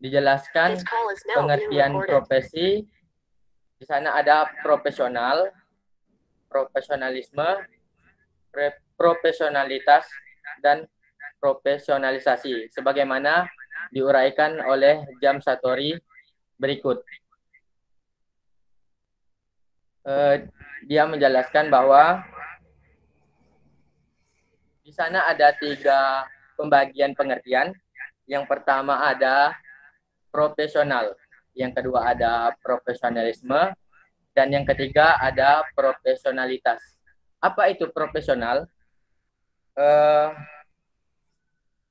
dijelaskan pengertian profesi. Di sana ada profesional, profesionalisme, profesionalitas, dan profesionalisasi, sebagaimana diuraikan oleh Jam Satori berikut. Dia menjelaskan bahwa di sana ada 3 pembagian pengertian. Yang pertama ada profesional, yang kedua ada profesionalisme, dan yang ketiga ada profesionalitas. Apa itu profesional?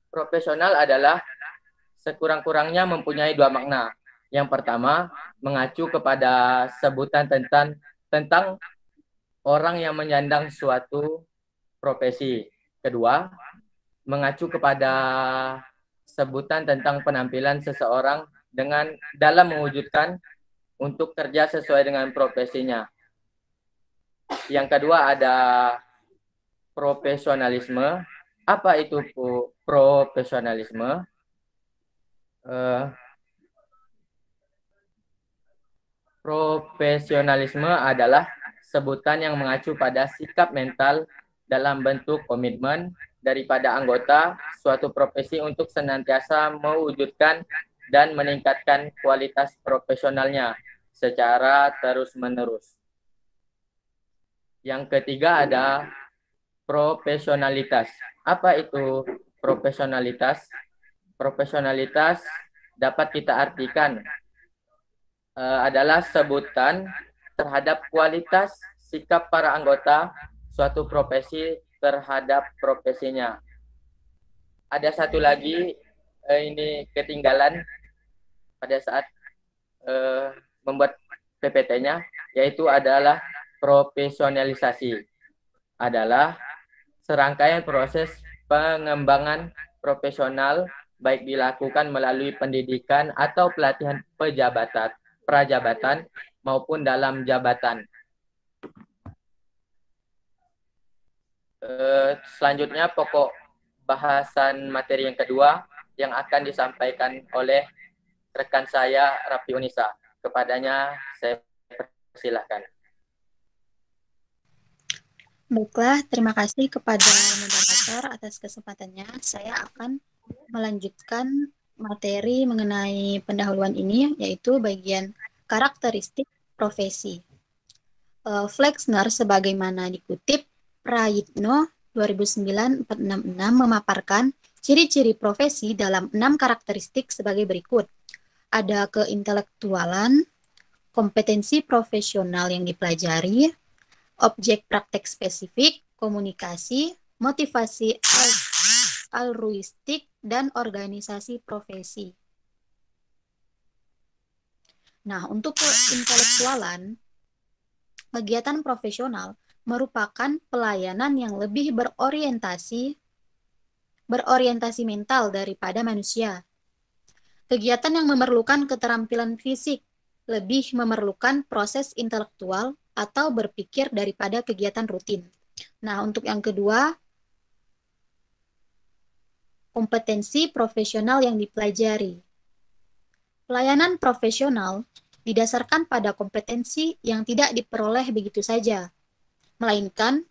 Profesional adalah sekurang-kurangnya mempunyai 2 makna. Yang pertama, mengacu kepada sebutan tentang orang yang menyandang suatu profesi. Kedua, mengacu kepada sebutan tentang penampilan seseorang dalam mewujudkan untuk kerja sesuai dengan profesinya. Yang kedua ada profesionalisme. Apa itu profesionalisme? Profesionalisme adalah sebutan yang mengacu pada sikap mental dalam bentuk komitmen daripada anggota suatu profesi untuk senantiasa mewujudkan dan meningkatkan kualitas profesionalnya secara terus-menerus. Yang ketiga ada profesionalitas. Apa itu profesionalitas? Profesionalitas dapat kita artikan adalah sebutan terhadap kualitas sikap para anggota suatu profesi terhadap profesinya. Ada satu lagi, ini ketinggalan pada saat membuat PPT-nya, yaitu adalah profesionalisasi. Adalah serangkaian proses pengembangan profesional baik dilakukan melalui pendidikan atau pelatihan prajabatan maupun dalam jabatan. Selanjutnya pokok bahasan materi yang kedua yang akan disampaikan oleh rekan saya Rafi Unisa. Kepadanya saya persilahkan. Baiklah, terima kasih kepada moderator atas kesempatannya. Saya akan melanjutkan materi mengenai pendahuluan ini, yaitu bagian karakteristik profesi. Flexner sebagaimana dikutip Prayitno 2009-466 memaparkan ciri-ciri profesi dalam 6 karakteristik sebagai berikut. Ada keintelektualan, kompetensi profesional yang dipelajari, objek praktek spesifik, komunikasi, motivasi altruistik, dan organisasi profesi. Nah, untuk keintelektualan, kegiatan profesional merupakan pelayanan yang lebih berorientasi mental daripada manusia. Kegiatan yang memerlukan keterampilan fisik lebih memerlukan proses intelektual atau berpikir daripada kegiatan rutin. Nah, untuk yang kedua, kompetensi profesional yang dipelajari. Pelayanan profesional didasarkan pada kompetensi yang tidak diperoleh begitu saja, melainkan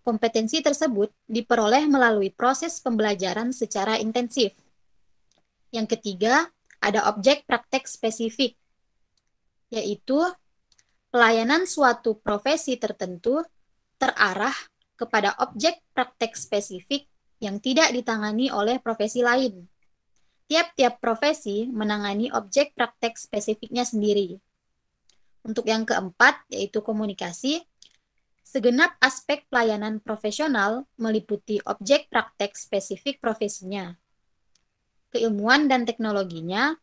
kompetensi tersebut diperoleh melalui proses pembelajaran secara intensif. Yang ketiga, ada objek praktek spesifik, yaitu pelayanan suatu profesi tertentu terarah kepada objek praktek spesifik yang tidak ditangani oleh profesi lain. Tiap-tiap profesi menangani objek praktek spesifiknya sendiri. Untuk yang keempat, yaitu komunikasi, segenap aspek pelayanan profesional meliputi objek praktek spesifik profesinya, keilmuan dan teknologinya,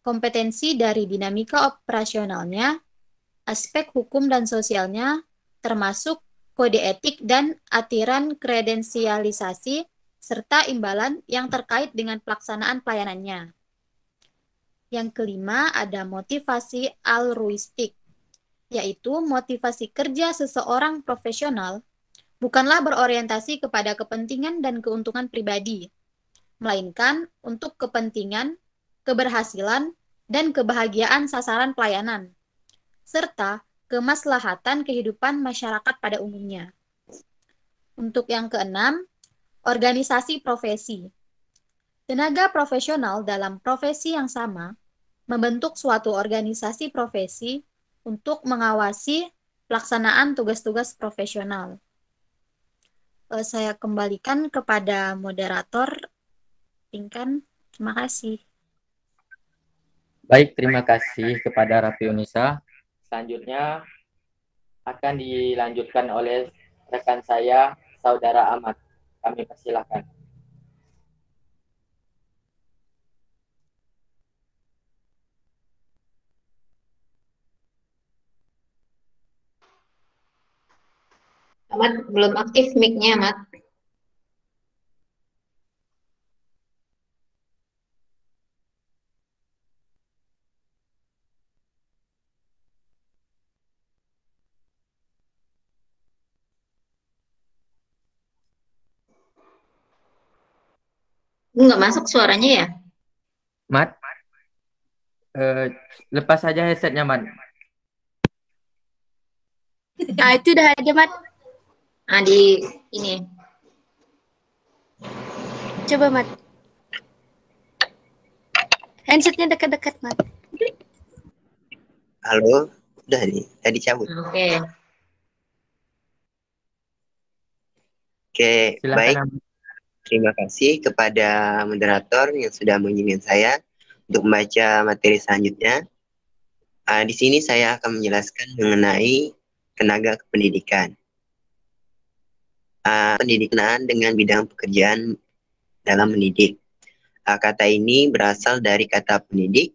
kompetensi dari dinamika operasionalnya, aspek hukum dan sosialnya, termasuk kode etik dan atiran kredensialisasi, serta imbalan yang terkait dengan pelaksanaan pelayanannya. Yang kelima, ada motivasi altruistik, yaitu motivasi kerja seseorang profesional bukanlah berorientasi kepada kepentingan dan keuntungan pribadi, melainkan untuk kepentingan keberhasilan, dan kebahagiaan sasaran pelayanan, serta kemaslahatan kehidupan masyarakat pada umumnya. Untuk yang keenam, organisasi profesi. Tenaga profesional dalam profesi yang sama membentuk suatu organisasi profesi untuk mengawasi pelaksanaan tugas-tugas profesional. Saya kembalikan kepada moderator, Pinkan. Terima kasih. Baik, terima kasih kepada Raffi Unisa. Selanjutnya akan dilanjutkan oleh rekan saya, Saudara Ahmad. Kami persilakan. Ahmad belum aktif mic-nya, Ahmad. Nggak masuk suaranya ya? Mat, lepas saja headsetnya, Mat. Nah, itu udah ada, Mat. Nah, di ini. Coba, Mat. Handsetnya dekat-dekat, Mat. Halo, udah nih, tadi cabut. Oke. Oke, Silakan, baik. Ahmad. Terima kasih kepada moderator yang sudah mengizinkan saya untuk membaca materi selanjutnya. Di sini saya akan menjelaskan mengenai tenaga kependidikan. Pendidikan dengan bidang pekerjaan dalam mendidik. Kata ini berasal dari kata pendidik,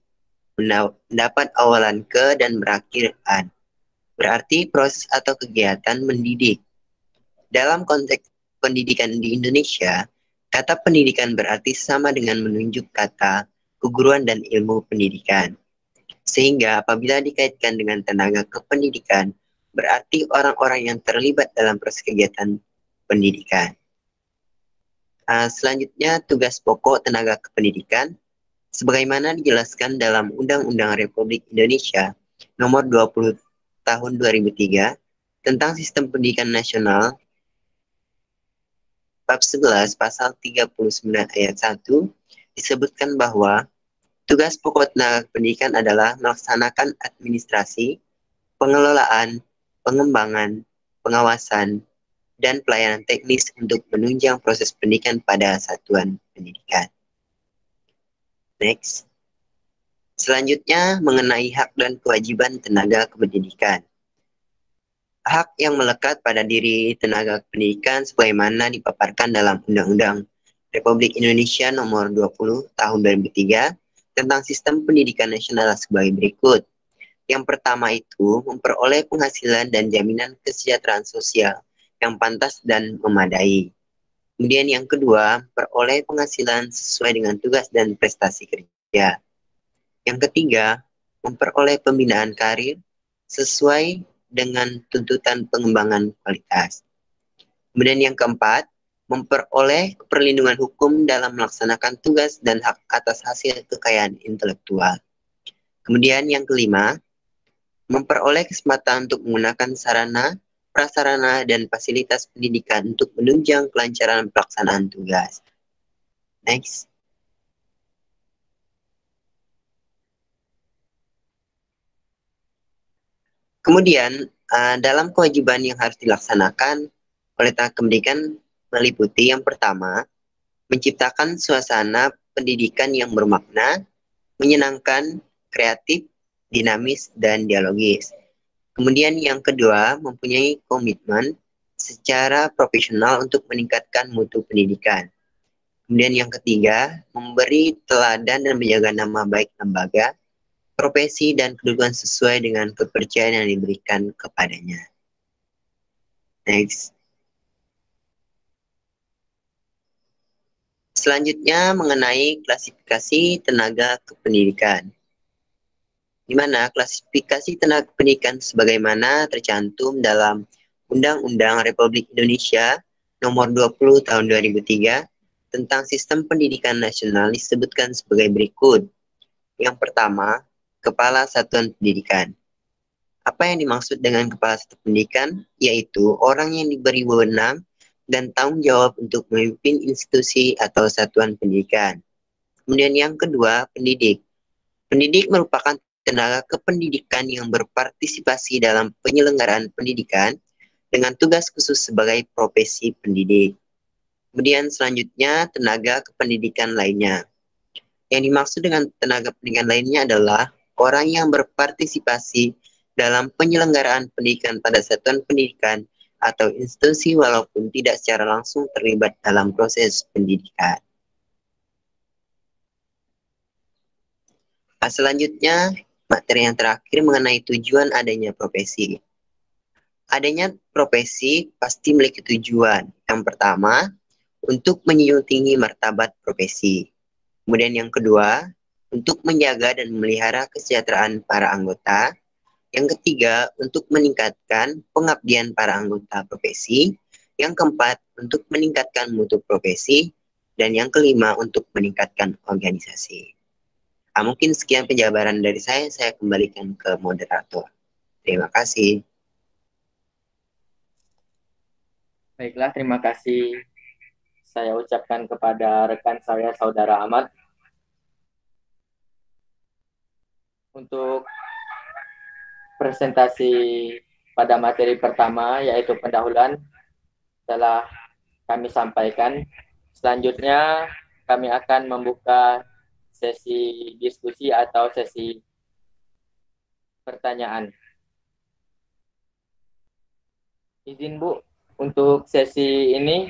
mendapat awalan ke dan berakhir an. Berarti proses atau kegiatan mendidik. Dalam konteks pendidikan di Indonesia, kata pendidikan berarti sama dengan menunjuk kata keguruan dan ilmu pendidikan. Sehingga apabila dikaitkan dengan tenaga kependidikan, berarti orang-orang yang terlibat dalam proses kegiatan pendidikan. Selanjutnya, tugas pokok tenaga kependidikan, sebagaimana dijelaskan dalam Undang-Undang Republik Indonesia Nomor 20 Tahun 2003 tentang Sistem Pendidikan Nasional, Bab 11 Pasal 39 Ayat 1 disebutkan bahwa tugas pokok tenaga pendidikan adalah melaksanakan administrasi, pengelolaan, pengembangan, pengawasan, dan pelayanan teknis untuk menunjang proses pendidikan pada satuan pendidikan. Next. Selanjutnya mengenai hak dan kewajiban tenaga kependidikan. Hak yang melekat pada diri tenaga pendidikan sebagaimana dipaparkan dalam Undang-Undang Republik Indonesia Nomor 20 Tahun 2003 tentang Sistem Pendidikan Nasional sebagai berikut. Yang pertama itu memperoleh penghasilan dan jaminan kesejahteraan sosial yang pantas dan memadai. Kemudian yang kedua, peroleh penghasilan sesuai dengan tugas dan prestasi kerja. Yang ketiga, memperoleh pembinaan karir sesuai dengan tuntutan pengembangan kualitas. Kemudian yang keempat, memperoleh perlindungan hukum dalam melaksanakan tugas dan hak atas hasil kekayaan intelektual. Kemudian yang kelima, memperoleh kesempatan untuk menggunakan sarana, prasarana, dan fasilitas pendidikan untuk menunjang kelancaran pelaksanaan tugas. Next. Kemudian, dalam kewajiban yang harus dilaksanakan oleh tenaga pendidikan meliputi yang pertama, menciptakan suasana pendidikan yang bermakna, menyenangkan, kreatif, dinamis, dan dialogis. Kemudian yang kedua, mempunyai komitmen secara profesional untuk meningkatkan mutu pendidikan. Kemudian yang ketiga, memberi teladan dan menjaga nama baik lembaga, profesi, dan kedudukan sesuai dengan kepercayaan yang diberikan kepadanya. Next. Selanjutnya mengenai klasifikasi tenaga kependidikan. Di mana klasifikasi tenaga pendidikan sebagaimana tercantum dalam Undang-Undang Republik Indonesia Nomor 20 Tahun 2003 tentang Sistem Pendidikan Nasional disebutkan sebagai berikut. Yang pertama, Kepala Satuan Pendidikan. Apa yang dimaksud dengan Kepala Satuan Pendidikan? Yaitu orang yang diberi wewenang dan tanggung jawab untuk memimpin institusi atau satuan pendidikan. Kemudian yang kedua, pendidik. Pendidik merupakan tenaga kependidikan yang berpartisipasi dalam penyelenggaraan pendidikan dengan tugas khusus sebagai profesi pendidik. Kemudian selanjutnya, tenaga kependidikan lainnya. Yang dimaksud dengan tenaga pendidikan lainnya adalah orang yang berpartisipasi dalam penyelenggaraan pendidikan pada satuan pendidikan atau institusi walaupun tidak secara langsung terlibat dalam proses pendidikan. Selanjutnya, materi yang terakhir mengenai tujuan adanya profesi. Adanya profesi pasti memiliki tujuan. Yang pertama, untuk menjunjung tinggi martabat profesi. Kemudian yang kedua, untuk menjaga dan memelihara kesejahteraan para anggota. Yang ketiga, untuk meningkatkan pengabdian para anggota profesi. Yang keempat, untuk meningkatkan mutu profesi. Dan yang kelima, untuk meningkatkan organisasi. Mungkin sekian penjabaran dari saya kembalikan ke moderator. Terima kasih. Baiklah, terima kasih saya ucapkan kepada rekan saya, Saudara Ahmad. Untuk presentasi pada materi pertama, yaitu pendahuluan, telah kami sampaikan. Selanjutnya, kami akan membuka sesi diskusi atau sesi pertanyaan. Izin Bu, untuk sesi ini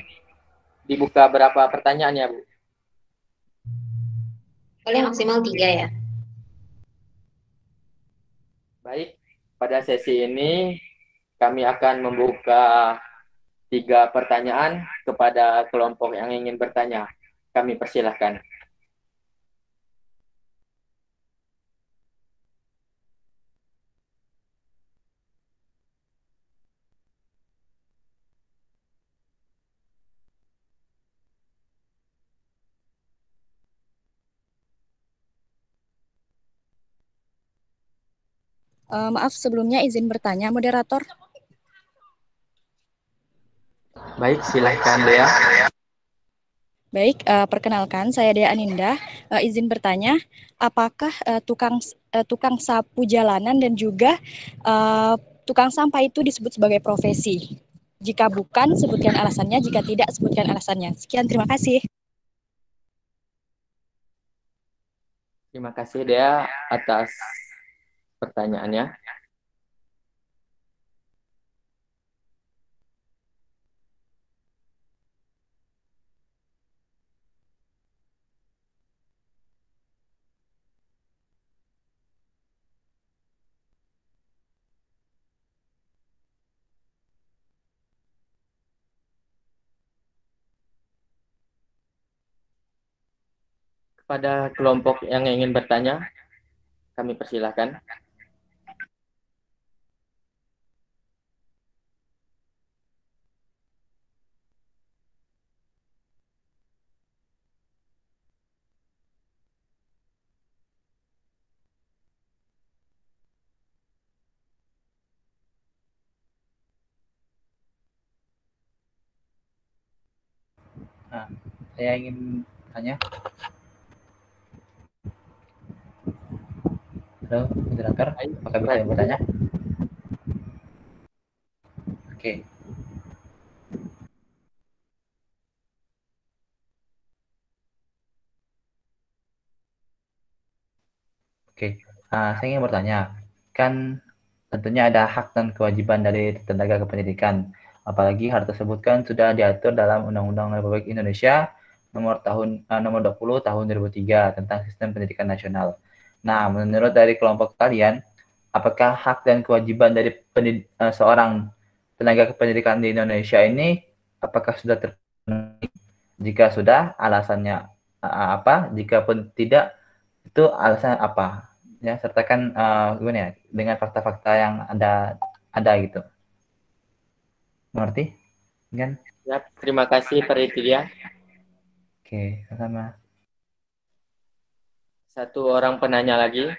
dibuka berapa pertanyaan ya Bu? Boleh maksimal 3 ya. Baik, pada sesi ini kami akan membuka 3 pertanyaan kepada kelompok yang ingin bertanya. Kami persilahkan. Maaf sebelumnya izin bertanya, moderator. Baik, silahkan Dea. Baik, perkenalkan saya Dea Aninda. Izin bertanya, apakah tukang sapu jalanan dan juga tukang sampah itu disebut sebagai profesi? Jika bukan, sebutkan alasannya. Jika tidak, sebutkan alasannya. Sekian, terima kasih. Terima kasih Dea atas pertanyaannya. Kepada kelompok yang ingin bertanya, kami persilahkan. Saya ingin tanya. Halo, moderator, apakah bisa bertanya? Oke. Saya ingin bertanya. Kan tentunya ada hak dan kewajiban dari tenaga kependidikan. Apalagi hal tersebut kan sudah diatur dalam Undang-Undang Republik Indonesia nomor 20 tahun 2003 tentang sistem pendidikan nasional. Nah, menurut dari kelompok kalian, apakah hak dan kewajiban dari seorang tenaga kependidikan di Indonesia ini apakah sudah terpenuhi? Jika sudah, alasannya apa? Jika pun tidak, itu alasan apa? Ya, sertakan gimana ya, dengan fakta-fakta yang ada gitu. Mengerti? Kan? Ya, terima kasih Pak Ritya. Oke, sama. Satu orang penanya lagi.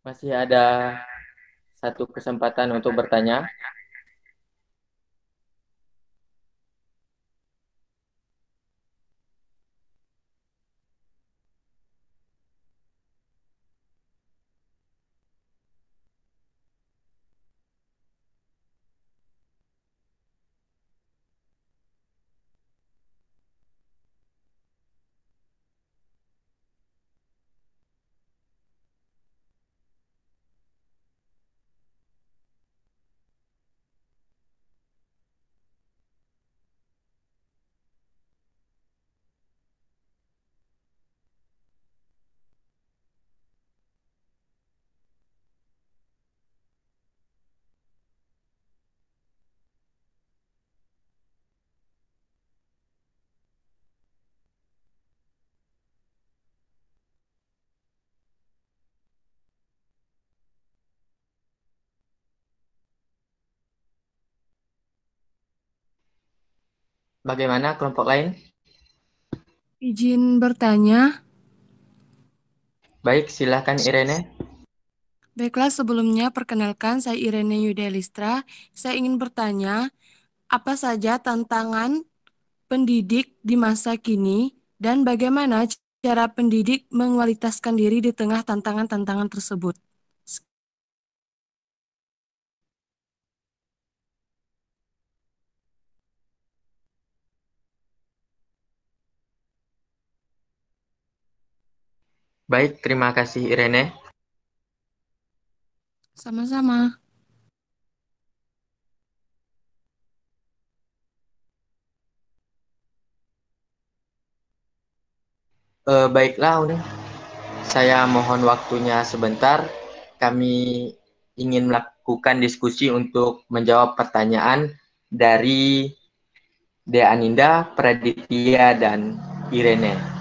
Masih ada satu kesempatan untuk bertanya. Bagaimana kelompok lain? Izin bertanya. Baik, silahkan Irene. Baiklah, sebelumnya perkenalkan saya Irene Yudelistra. Saya ingin bertanya, apa saja tantangan pendidik di masa kini dan bagaimana cara pendidik mengualitaskan diri di tengah tantangan-tantangan tersebut? Baik, terima kasih Irene. Sama-sama. Baiklah, Uni. Saya mohon waktunya sebentar. Kami ingin melakukan diskusi untuk menjawab pertanyaan dari Dea Aninda, Praditya, dan Irene.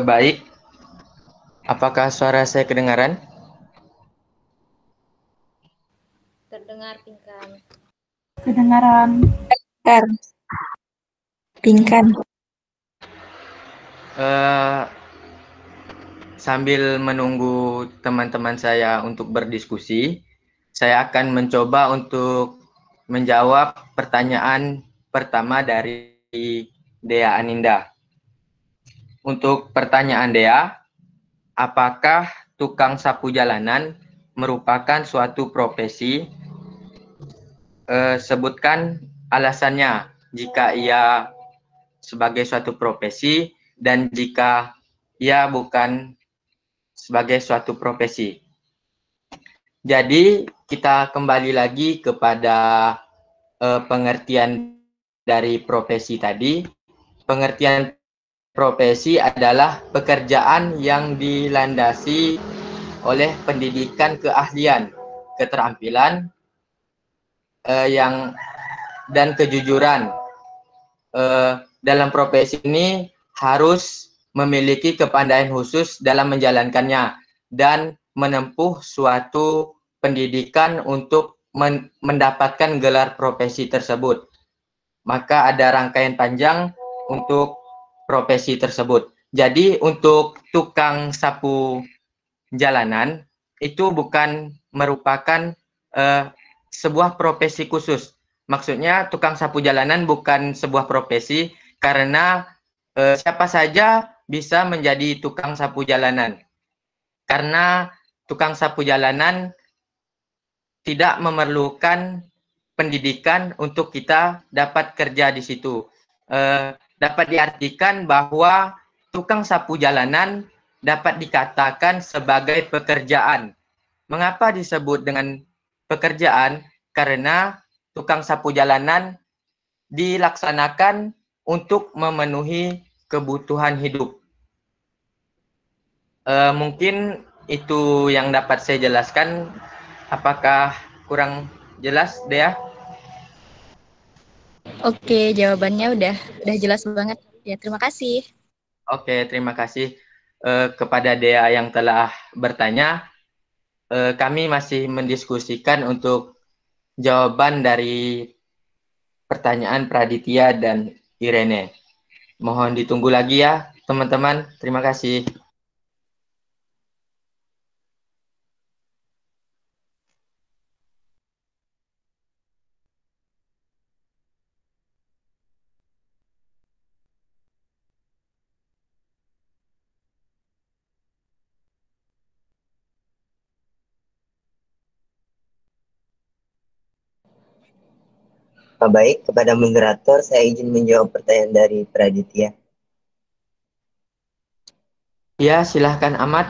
Baik. Apakah suara saya kedengaran? Terdengar, Pinkan. Kedengaran. Bingkan. Sambil menunggu teman-teman saya untuk berdiskusi, saya akan mencoba untuk menjawab pertanyaan pertama dari Dea Aninda. Untuk pertanyaan Dea, apakah tukang sapu jalanan merupakan suatu profesi? Sebutkan alasannya jika ia sebagai suatu profesi dan jika ia bukan sebagai suatu profesi. Jadi kita kembali lagi kepada pengertian dari profesi tadi. Pengertian profesi adalah pekerjaan yang dilandasi oleh pendidikan keahlian, keterampilan, dan kejujuran. Dalam profesi ini harus memiliki kepandaian khusus dalam menjalankannya dan menempuh suatu pendidikan untuk mendapatkan gelar profesi tersebut. Maka ada rangkaian panjang untuk profesi tersebut. Jadi untuk tukang sapu jalanan itu bukan merupakan sebuah profesi khusus. Maksudnya tukang sapu jalanan bukan sebuah profesi karena siapa saja bisa menjadi tukang sapu jalanan. Karena tukang sapu jalanan tidak memerlukan pendidikan untuk kita dapat kerja di situ. Dapat diartikan bahwa tukang sapu jalanan dapat dikatakan sebagai pekerjaan. Mengapa disebut dengan pekerjaan? Karena tukang sapu jalanan dilaksanakan untuk memenuhi kebutuhan hidup. Mungkin itu yang dapat saya jelaskan. Apakah kurang jelas, Dea? Oke, jawabannya udah jelas banget. Ya, terima kasih. Oke, terima kasih kepada Dea yang telah bertanya. Kami masih mendiskusikan untuk jawaban dari pertanyaan Praditya dan Irene. Mohon ditunggu lagi ya, teman-teman. Terima kasih. Baik, kepada moderator saya izin menjawab pertanyaan dari Praditya. Ya, silahkan Ahmad.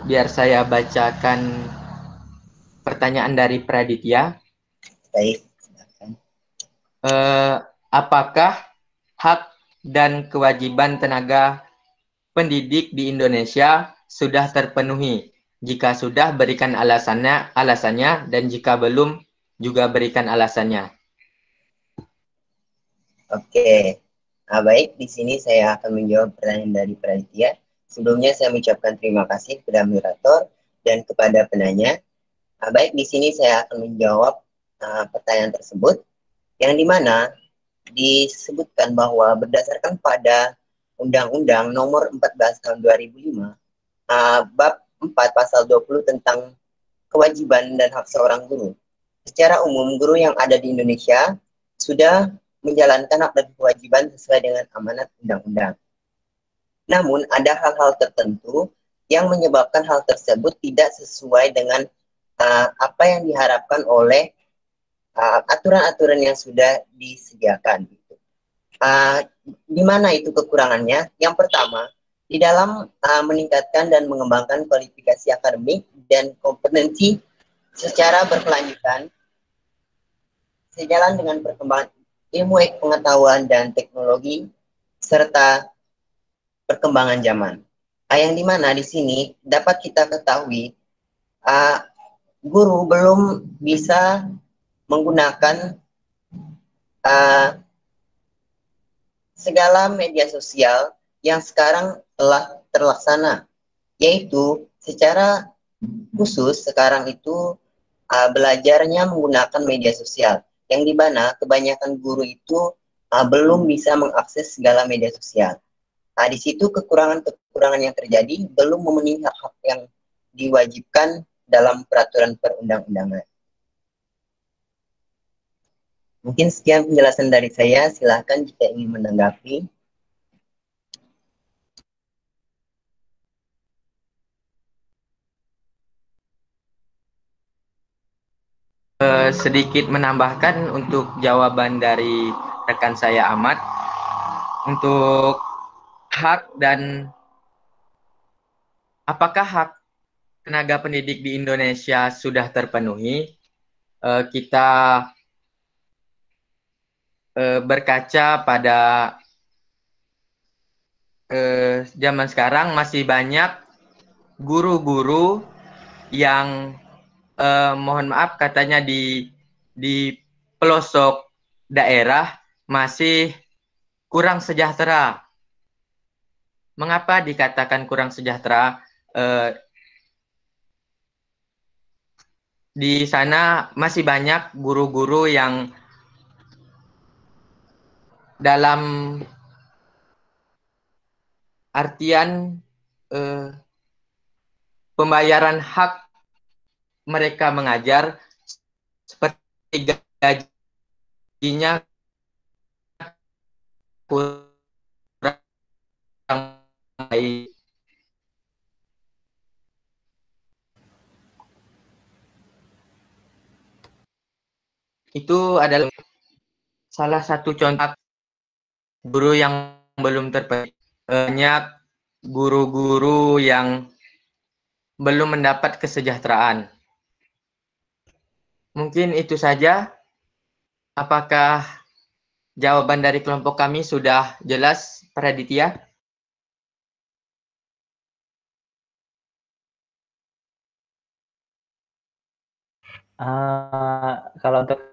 Biar saya bacakan pertanyaan dari Praditya. Baik. Apakah hak dan kewajiban tenaga pendidik di Indonesia sudah terpenuhi? Jika sudah, berikan alasannya, dan jika belum, juga berikan alasannya. Oke. Baik, di sini saya akan menjawab pertanyaan dari Praditya. Sebelumnya saya mengucapkan terima kasih kepada moderator dan kepada penanya. Baik, di sini saya akan menjawab pertanyaan tersebut, yang dimana disebutkan bahwa berdasarkan pada Undang-Undang Nomor 14 Tahun 2005, Bab 4 Pasal 20 tentang kewajiban dan hak seorang guru. Secara umum, guru yang ada di Indonesia sudah menjalankan hak dan kewajiban sesuai dengan amanat undang-undang. Namun, ada hal-hal tertentu yang menyebabkan hal tersebut tidak sesuai dengan apa yang diharapkan oleh aturan-aturan yang sudah disediakan. Di mana itu kekurangannya? Yang pertama, di dalam meningkatkan dan mengembangkan kualifikasi akademik dan kompetensi secara berkelanjutan, sejalan dengan perkembangan ilmu pengetahuan dan teknologi serta perkembangan zaman. Yang dimana di sini dapat kita ketahui guru belum bisa menggunakan segala media sosial yang sekarang telah terlaksana, yaitu secara khusus sekarang itu belajarnya menggunakan media sosial, yang dimana kebanyakan guru itu belum bisa mengakses segala media sosial. Di situ kekurangan-kekurangan yang terjadi belum memenuhi hak-hak yang diwajibkan dalam peraturan perundang-undangan. Mungkin sekian penjelasan dari saya, silahkan jika ingin menanggapi. Sedikit menambahkan untuk jawaban dari rekan saya Ahmad, untuk hak dan apakah hak tenaga pendidik di Indonesia sudah terpenuhi, kita berkaca pada zaman sekarang masih banyak guru-guru yang mohon maaf katanya di pelosok daerah masih kurang sejahtera. Mengapa dikatakan kurang sejahtera? Di sana masih banyak guru-guru yang dalam artian pembayaran hak mereka mengajar seperti gajinya kurang baik. Itu adalah salah satu contoh guru yang belum terpenuhi. Banyak guru-guru yang belum mendapat kesejahteraan. Mungkin itu saja. Apakah jawaban dari kelompok kami sudah jelas, Pak Raditya? Kalau untuk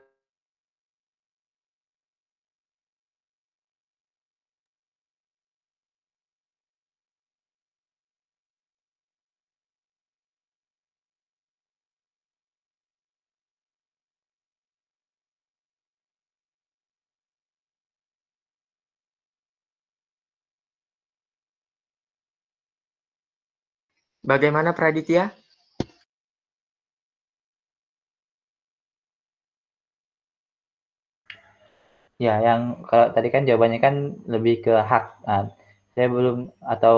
Bagaimana Pak Raditya? ya, yang kalau tadi kan jawabannya kan lebih ke hak. Saya belum atau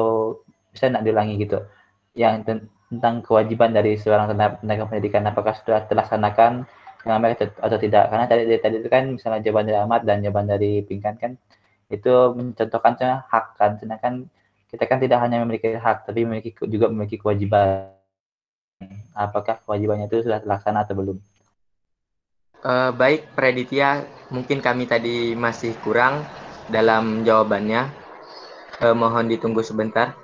bisa nak diulangi gitu. Yang tentang kewajiban dari seorang tenaga pendidikan apakah sudah terlaksanakan dengan baik atau tidak? Karena tadi itu kan misalnya jawaban dari Ahmad dan jawaban dari Pingkan kan itu mencontohkan hak kan, sedangkan kita kan tidak hanya memiliki hak tapi juga memiliki kewajiban. Apakah kewajibannya itu sudah terlaksana atau belum? Baik, Preditya, mungkin kami tadi masih kurang dalam jawabannya. Mohon ditunggu sebentar.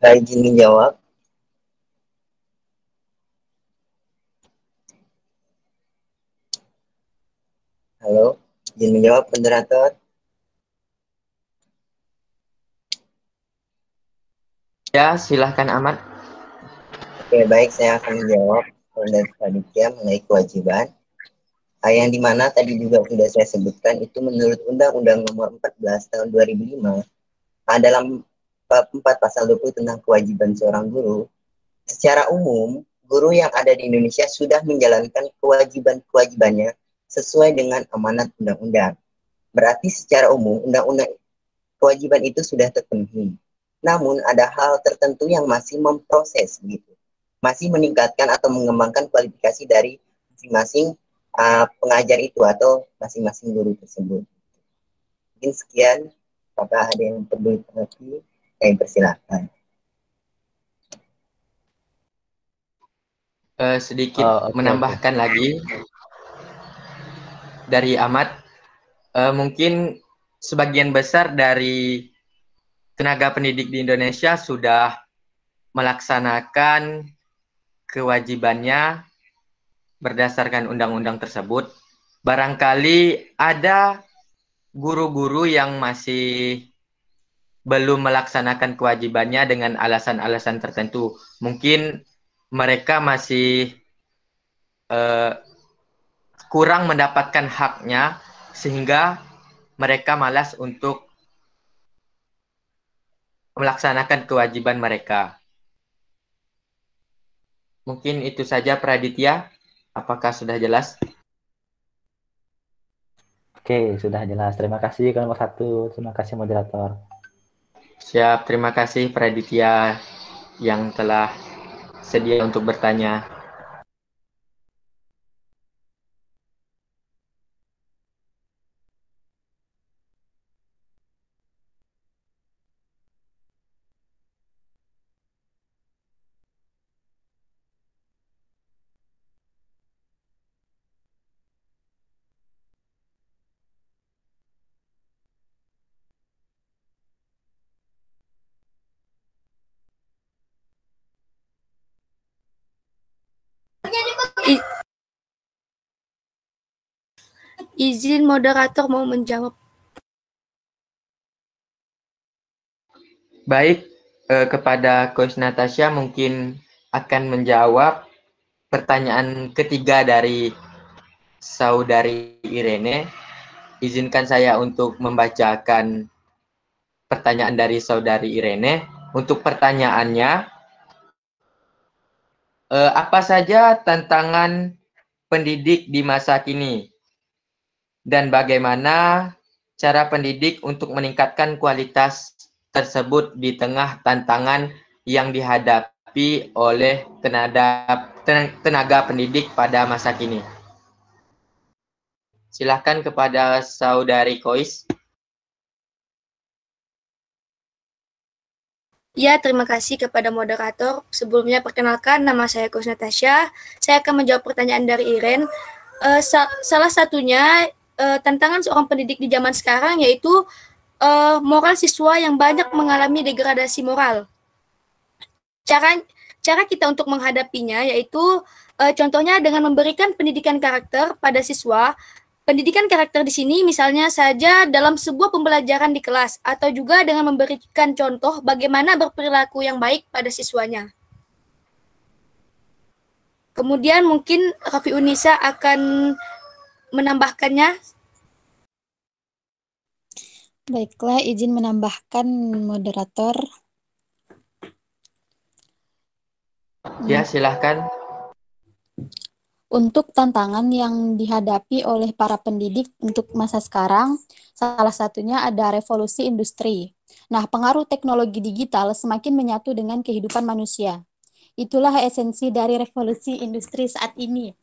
Izin menjawab. Halo, izin menjawab moderator. Ya, silahkan Ahmad. Oke, baik, saya akan menjawab dari panitia mengenai kewajiban. Yang dimana tadi juga sudah saya sebutkan, itu menurut Undang-Undang Nomor 14 Tahun 2005, dalam bab 4 pasal 20 tentang kewajiban seorang guru, secara umum, guru yang ada di Indonesia sudah menjalankan kewajiban-kewajibannya sesuai dengan amanat undang-undang. Berarti secara umum, undang-undang kewajiban itu sudah terpenuhi. Namun ada hal tertentu yang masih memproses gitu. Masih meningkatkan atau mengembangkan kualifikasi dari masing-masing pengajar itu atau masing-masing guru tersebut. Mungkin sekian. Apakah ada yang perlu lagi? Saya persilahkan. Sedikit menambahkan lagi dari Ahmad. Mungkin sebagian besar dari tenaga pendidik di Indonesia sudah melaksanakan kewajibannya berdasarkan undang-undang tersebut. Barangkali ada guru-guru yang masih belum melaksanakan kewajibannya dengan alasan-alasan tertentu. Mungkin mereka masih kurang mendapatkan haknya sehingga mereka malas untuk melaksanakan kewajiban mereka. Mungkin itu saja, Praditya. Apakah sudah jelas? Oke, sudah jelas. Terima kasih kelompok 1. Terima kasih moderator. Siap, terima kasih Praditya yang telah sedia untuk bertanya. Izin moderator mau menjawab. Baik, kepada Coach Natasha mungkin akan menjawab pertanyaan ketiga dari Saudari Irene. Izinkan saya untuk membacakan pertanyaan dari Saudari Irene. Untuk pertanyaannya, apa saja tantangan pendidik di masa kini? Dan bagaimana cara pendidik untuk meningkatkan kualitas tersebut di tengah tantangan yang dihadapi oleh tenaga pendidik pada masa kini? Silakan kepada Saudari Kois. Ya, terima kasih kepada moderator. Sebelumnya perkenalkan, nama saya Coach Natasha. Saya akan menjawab pertanyaan dari Iren. Salah satunya tantangan seorang pendidik di zaman sekarang yaitu moral siswa yang banyak mengalami degradasi moral. Cara kita untuk menghadapinya yaitu contohnya dengan memberikan pendidikan karakter pada siswa. Pendidikan karakter di sini misalnya saja dalam sebuah pembelajaran di kelas atau juga dengan memberikan contoh bagaimana berperilaku yang baik pada siswanya. Kemudian mungkin Raffi Unisa akan menambahkannya. Baiklah, izin menambahkan moderator. Ya, silahkan. Untuk tantangan yang dihadapi oleh para pendidik untuk masa sekarang, salah satunya ada revolusi industri. Nah, pengaruh teknologi digital semakin menyatu dengan kehidupan manusia. Itulah esensi dari revolusi industri saat ini.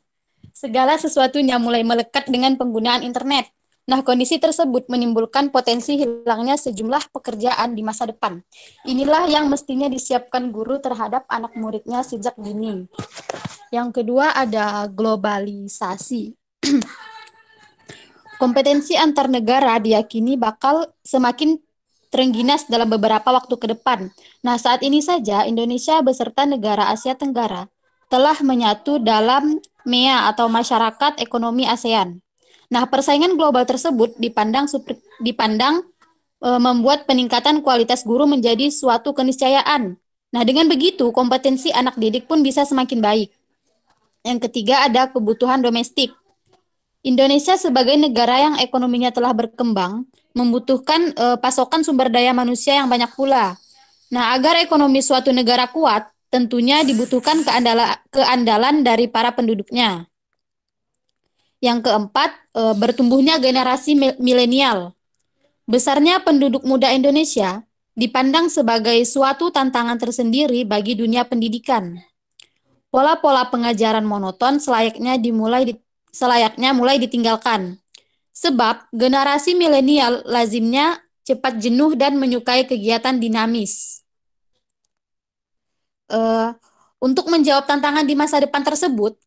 Segala sesuatunya mulai melekat dengan penggunaan internet. Nah, kondisi tersebut menimbulkan potensi hilangnya sejumlah pekerjaan di masa depan. Inilah yang mestinya disiapkan guru terhadap anak muridnya sejak dini. Yang kedua ada globalisasi. Kompetensi antar negara diyakini bakal semakin terengginas dalam beberapa waktu ke depan. Nah, saat ini saja Indonesia beserta negara Asia Tenggara telah menyatu dalam MEA atau Masyarakat Ekonomi ASEAN. Nah, persaingan global tersebut dipandang membuat peningkatan kualitas guru menjadi suatu keniscayaan. Nah, dengan begitu kompetensi anak didik pun bisa semakin baik. Yang ketiga ada kebutuhan domestik. Indonesia sebagai negara yang ekonominya telah berkembang membutuhkan pasokan sumber daya manusia yang banyak pula. Nah, agar ekonomi suatu negara kuat, tentunya dibutuhkan keandalan dari para penduduknya. Yang keempat, bertumbuhnya generasi milenial. Besarnya penduduk muda Indonesia dipandang sebagai suatu tantangan tersendiri bagi dunia pendidikan. Pola-pola pengajaran monoton selayaknya mulai ditinggalkan. Sebab generasi milenial lazimnya cepat jenuh dan menyukai kegiatan dinamis. Untuk menjawab tantangan di masa depan tersebut,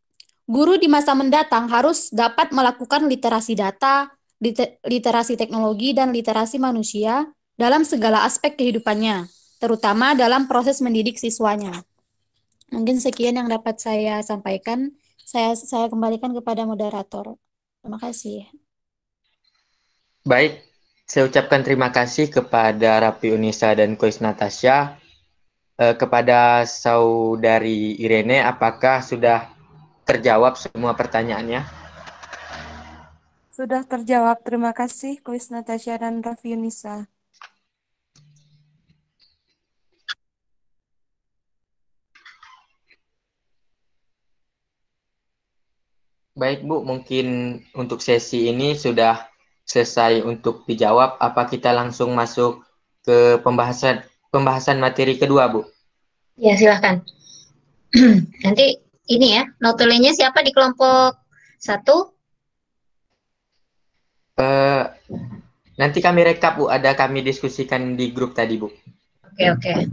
guru di masa mendatang harus dapat melakukan literasi data, literasi teknologi, dan literasi manusia dalam segala aspek kehidupannya, terutama dalam proses mendidik siswanya. Mungkin sekian yang dapat saya sampaikan. Saya kembalikan kepada moderator. Terima kasih. Baik, saya ucapkan terima kasih kepada Rapi Unisa dan Kois Natasha. Kepada Saudari Irene, apakah sudah terjawab semua pertanyaannya? Sudah terjawab. Terima kasih, Kois Natasha dan Raffi Yunisa. Baik, Bu. Mungkin untuk sesi ini sudah selesai untuk dijawab. Apa kita langsung masuk ke pembahasan materi kedua, Bu? Ya, silakan. Nanti ini ya, notulenya siapa di kelompok 1? Nanti kami rekap, Bu. Ada kami diskusikan di grup tadi, Bu. Oke.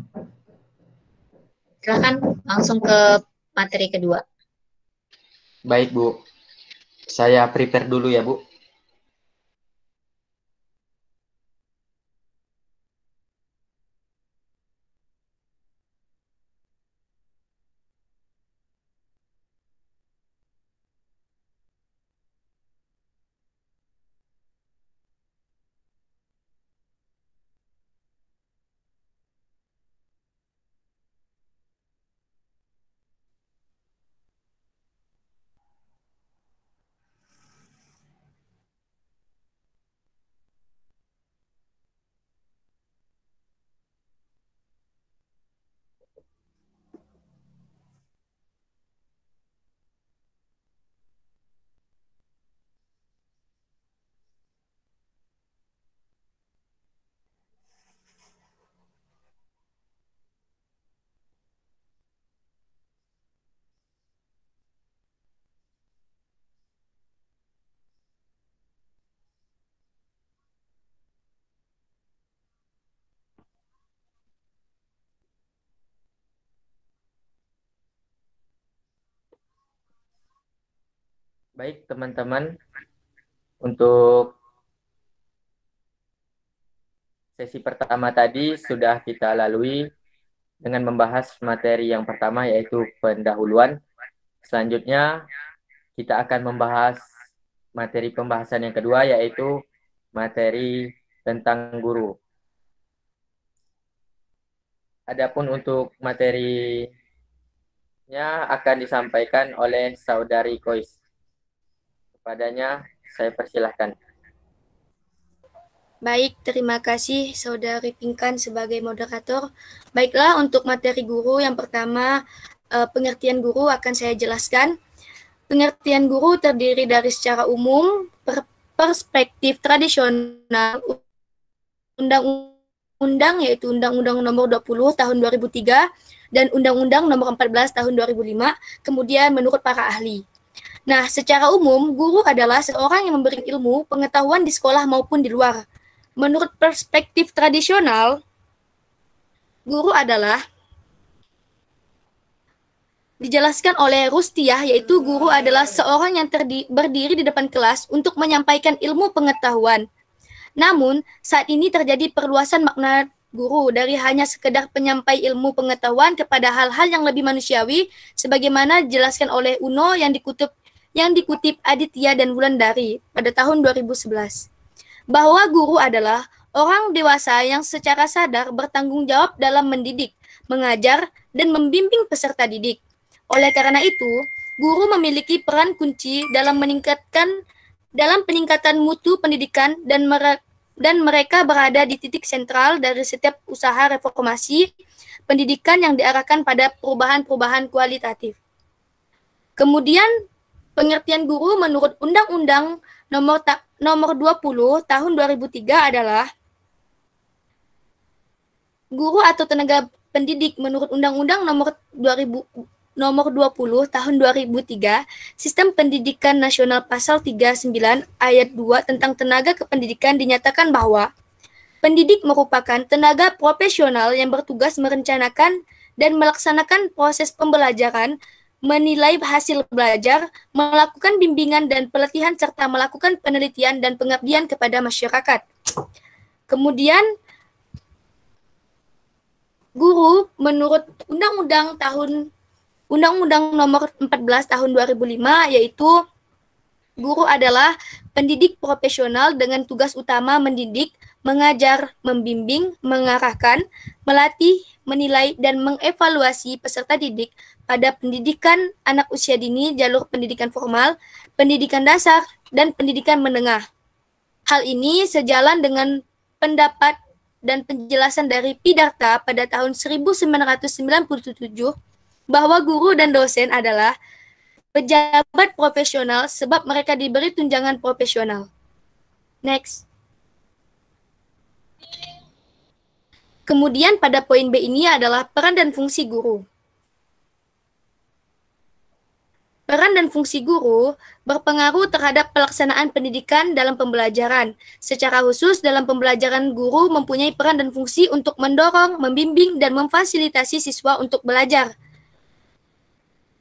Silakan langsung ke materi kedua. Baik, Bu. Saya prepare dulu ya, Bu. Baik, teman-teman. Untuk sesi pertama tadi sudah kita lalui dengan membahas materi yang pertama, yaitu pendahuluan. Selanjutnya, kita akan membahas materi pembahasan yang kedua, yaitu materi tentang guru. Adapun untuk materinya akan disampaikan oleh Saudari Kois. Kepadanya, saya persilahkan. Baik, terima kasih Saudari Pinkan sebagai moderator. Baiklah, untuk materi guru yang pertama, pengertian guru akan saya jelaskan. Pengertian guru terdiri dari secara umum, perspektif tradisional, undang-undang yaitu Undang-Undang Nomor 20 Tahun 2003 dan Undang-Undang Nomor 14 Tahun 2005, kemudian menurut para ahli. Nah, secara umum, guru adalah seorang yang memberi ilmu, pengetahuan di sekolah maupun di luar. Menurut perspektif tradisional, guru adalah dijelaskan oleh Rustiah, yaitu guru adalah seorang yang berdiri di depan kelas untuk menyampaikan ilmu pengetahuan. Namun, saat ini terjadi perluasan makna guru dari hanya sekedar penyampai ilmu pengetahuan kepada hal-hal yang lebih manusiawi, sebagaimana dijelaskan oleh Uno yang dikutip Aditya dan Wulandari pada tahun 2011. Bahwa guru adalah orang dewasa yang secara sadar bertanggung jawab dalam mendidik, mengajar, dan membimbing peserta didik. Oleh karena itu, guru memiliki peran kunci dalam peningkatan mutu pendidikan dan mereka berada di titik sentral dari setiap usaha reformasi pendidikan yang diarahkan pada perubahan-perubahan kualitatif. Kemudian, pengertian guru menurut Undang-Undang Nomor 20 Tahun 2003 adalah guru atau tenaga pendidik menurut Undang-Undang Nomor 20 Tahun 2003, Sistem Pendidikan Nasional Pasal 39 Ayat 2 tentang tenaga kependidikan dinyatakan bahwa pendidik merupakan tenaga profesional yang bertugas merencanakan dan melaksanakan proses pembelajaran, menilai hasil belajar, melakukan bimbingan dan pelatihan, serta melakukan penelitian dan pengabdian kepada masyarakat. Kemudian, guru menurut Undang-Undang Nomor 14 Tahun 2005, yaitu guru adalah pendidik profesional dengan tugas utama mendidik, mengajar, membimbing, mengarahkan, melatih, menilai, dan mengevaluasi peserta didik pada pendidikan anak usia dini, jalur pendidikan formal, pendidikan dasar, dan pendidikan menengah. Hal ini sejalan dengan pendapat dan penjelasan dari Pidarta pada tahun 1997 bahwa guru dan dosen adalah pejabat profesional sebab mereka diberi tunjangan profesional. Next. Kemudian pada poin B ini adalah peran dan fungsi guru. Peran dan fungsi guru berpengaruh terhadap pelaksanaan pendidikan dalam pembelajaran. Secara khusus, dalam pembelajaran guru mempunyai peran dan fungsi untuk mendorong, membimbing, dan memfasilitasi siswa untuk belajar.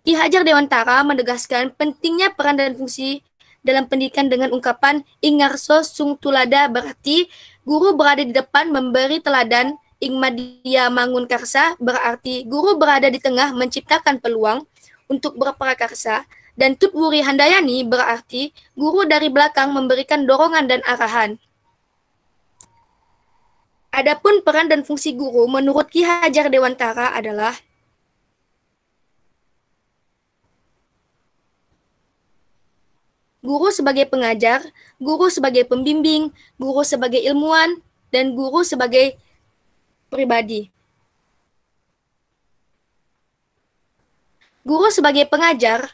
Ki Hajar Dewantara menegaskan pentingnya peran dan fungsi dalam pendidikan dengan ungkapan Ingarso Sung Tulada, berarti guru berada di depan memberi teladan, Ing Madya Mangun Karsa berarti guru berada di tengah menciptakan peluang untuk berprakarsa, dan Tut Wuri Handayani berarti guru dari belakang memberikan dorongan dan arahan. Adapun peran dan fungsi guru menurut Ki Hajar Dewantara adalah guru sebagai pengajar, guru sebagai pembimbing, guru sebagai ilmuwan, dan guru sebagai pribadi. Guru sebagai pengajar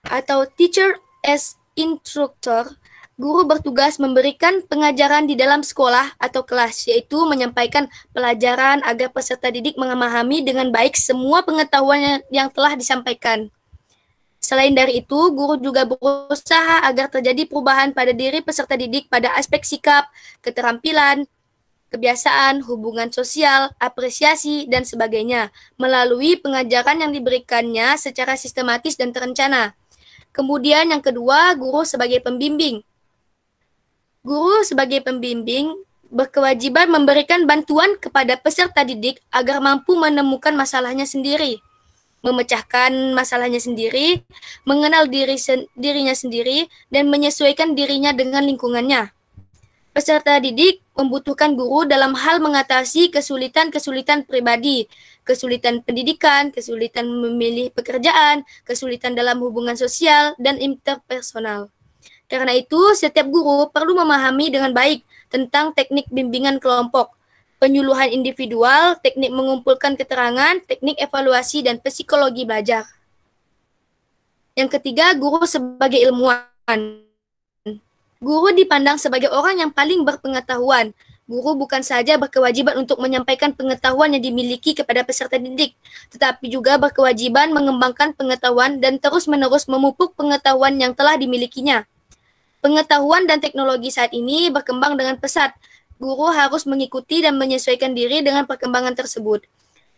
atau teacher as instructor, guru bertugas memberikan pengajaran di dalam sekolah atau kelas, yaitu menyampaikan pelajaran agar peserta didik memahami dengan baik semua pengetahuan yang telah disampaikan. Selain dari itu, guru juga berusaha agar terjadi perubahan pada diri peserta didik pada aspek sikap, keterampilan, kebiasaan, hubungan sosial, apresiasi, dan sebagainya, melalui pengajaran yang diberikannya secara sistematis dan terencana. Kemudian yang kedua, guru sebagai pembimbing. Guru sebagai pembimbing berkewajiban memberikan bantuan kepada peserta didik agar mampu menemukan masalahnya sendiri, memecahkan masalahnya sendiri, mengenal dirinya sendiri, dan menyesuaikan dirinya dengan lingkungannya. Peserta didik membutuhkan guru dalam hal mengatasi kesulitan-kesulitan pribadi, kesulitan pendidikan, kesulitan memilih pekerjaan, kesulitan dalam hubungan sosial, dan interpersonal. Karena itu, setiap guru perlu memahami dengan baik tentang teknik bimbingan kelompok, penyuluhan individual, teknik mengumpulkan keterangan, teknik evaluasi, dan psikologi belajar. Yang ketiga, guru sebagai ilmuwan. Guru dipandang sebagai orang yang paling berpengetahuan. Guru bukan saja berkewajiban untuk menyampaikan pengetahuan yang dimiliki kepada peserta didik, tetapi juga berkewajiban mengembangkan pengetahuan dan terus-menerus memupuk pengetahuan yang telah dimilikinya. Pengetahuan dan teknologi saat ini berkembang dengan pesat. Guru harus mengikuti dan menyesuaikan diri dengan perkembangan tersebut.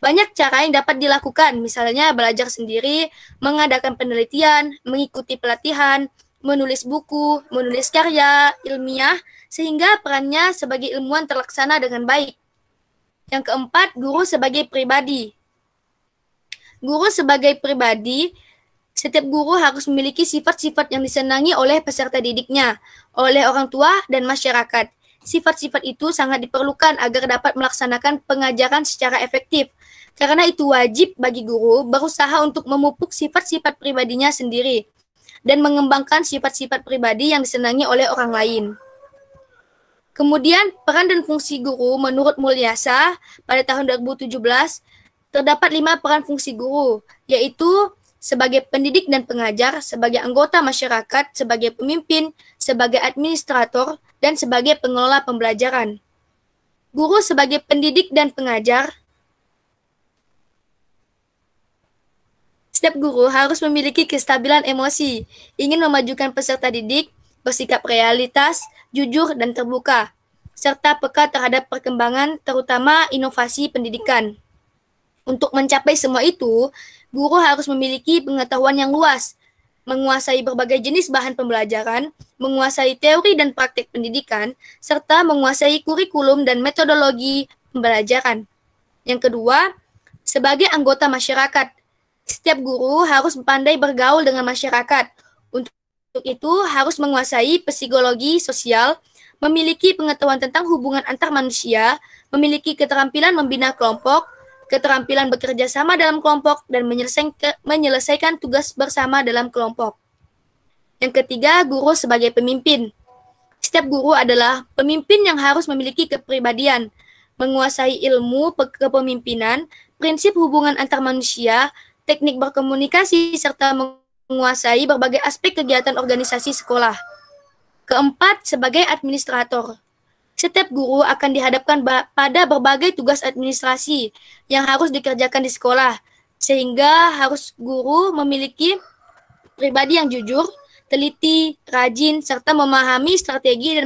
Banyak cara yang dapat dilakukan, misalnya belajar sendiri, mengadakan penelitian, mengikuti pelatihan, menulis buku, menulis karya ilmiah, sehingga perannya sebagai ilmuwan terlaksana dengan baik. Yang keempat, guru sebagai pribadi. Guru sebagai pribadi, setiap guru harus memiliki sifat-sifat yang disenangi oleh peserta didiknya, oleh orang tua dan masyarakat. Sifat-sifat itu sangat diperlukan agar dapat melaksanakan pengajaran secara efektif. Karena itu wajib bagi guru berusaha untuk memupuk sifat-sifat pribadinya sendiri dan mengembangkan sifat-sifat pribadi yang disenangi oleh orang lain. Kemudian, peran dan fungsi guru menurut Mulyasa pada tahun 2017, terdapat 5 peran fungsi guru, yaitu sebagai pendidik dan pengajar, sebagai anggota masyarakat, sebagai pemimpin, sebagai administrator, dan sebagai pengelola pembelajaran. Guru sebagai pendidik dan pengajar. Setiap guru harus memiliki kestabilan emosi, ingin memajukan peserta didik, bersikap realitas, jujur, dan terbuka, serta peka terhadap perkembangan, terutama inovasi pendidikan. Untuk mencapai semua itu, guru harus memiliki pengetahuan yang luas, menguasai berbagai jenis bahan pembelajaran, menguasai teori dan praktik pendidikan, serta menguasai kurikulum dan metodologi pembelajaran. Yang kedua, sebagai anggota masyarakat, setiap guru harus pandai bergaul dengan masyarakat. Untuk itu harus menguasai psikologi sosial, memiliki pengetahuan tentang hubungan antar manusia, memiliki keterampilan membina kelompok, keterampilan bekerja sama dalam kelompok, dan menyelesaikan tugas bersama dalam kelompok. Yang ketiga, guru sebagai pemimpin. Setiap guru adalah pemimpin yang harus memiliki kepribadian, menguasai ilmu kepemimpinan, prinsip hubungan antar manusia, teknik berkomunikasi, serta menguasai berbagai aspek kegiatan organisasi sekolah. Keempat, sebagai administrator. Setiap guru akan dihadapkan pada berbagai tugas administrasi yang harus dikerjakan di sekolah, sehingga harus guru memiliki pribadi yang jujur, teliti, rajin, serta memahami strategi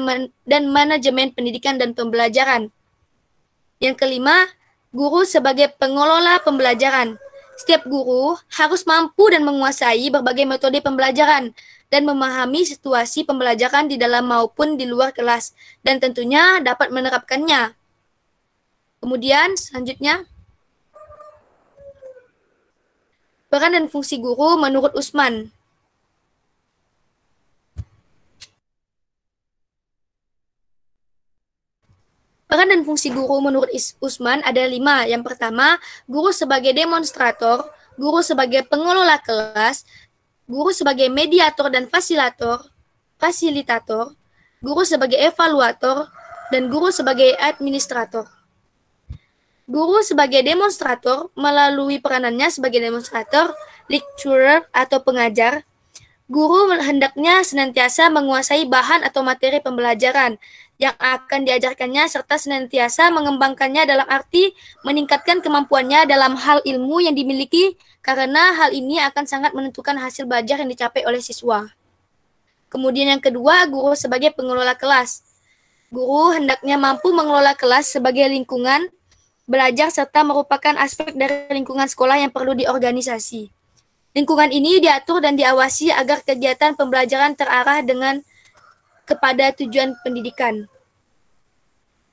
dan manajemen pendidikan dan pembelajaran. Yang kelima, guru sebagai pengelola pembelajaran. Setiap guru harus mampu dan menguasai berbagai metode pembelajaran dan memahami situasi pembelajaran di dalam maupun di luar kelas, dan tentunya dapat menerapkannya. Kemudian, selanjutnya, peran dan fungsi guru menurut Usman. Peran dan fungsi guru menurut Usman ada 5. Yang pertama, guru sebagai demonstrator, guru sebagai pengelola kelas, guru sebagai mediator dan fasilitator, guru sebagai evaluator, dan guru sebagai administrator. Guru sebagai demonstrator melalui peranannya sebagai demonstrator, lecturer atau pengajar. Guru hendaknya senantiasa menguasai bahan atau materi pembelajaran yang akan diajarkannya serta senantiasa mengembangkannya dalam arti meningkatkan kemampuannya dalam hal ilmu yang dimiliki, karena hal ini akan sangat menentukan hasil belajar yang dicapai oleh siswa. Kemudian yang kedua, guru sebagai pengelola kelas. Guru hendaknya mampu mengelola kelas sebagai lingkungan belajar serta merupakan aspek dari lingkungan sekolah yang perlu diorganisasi. Lingkungan ini diatur dan diawasi agar kegiatan pembelajaran terarah kepada tujuan pendidikan.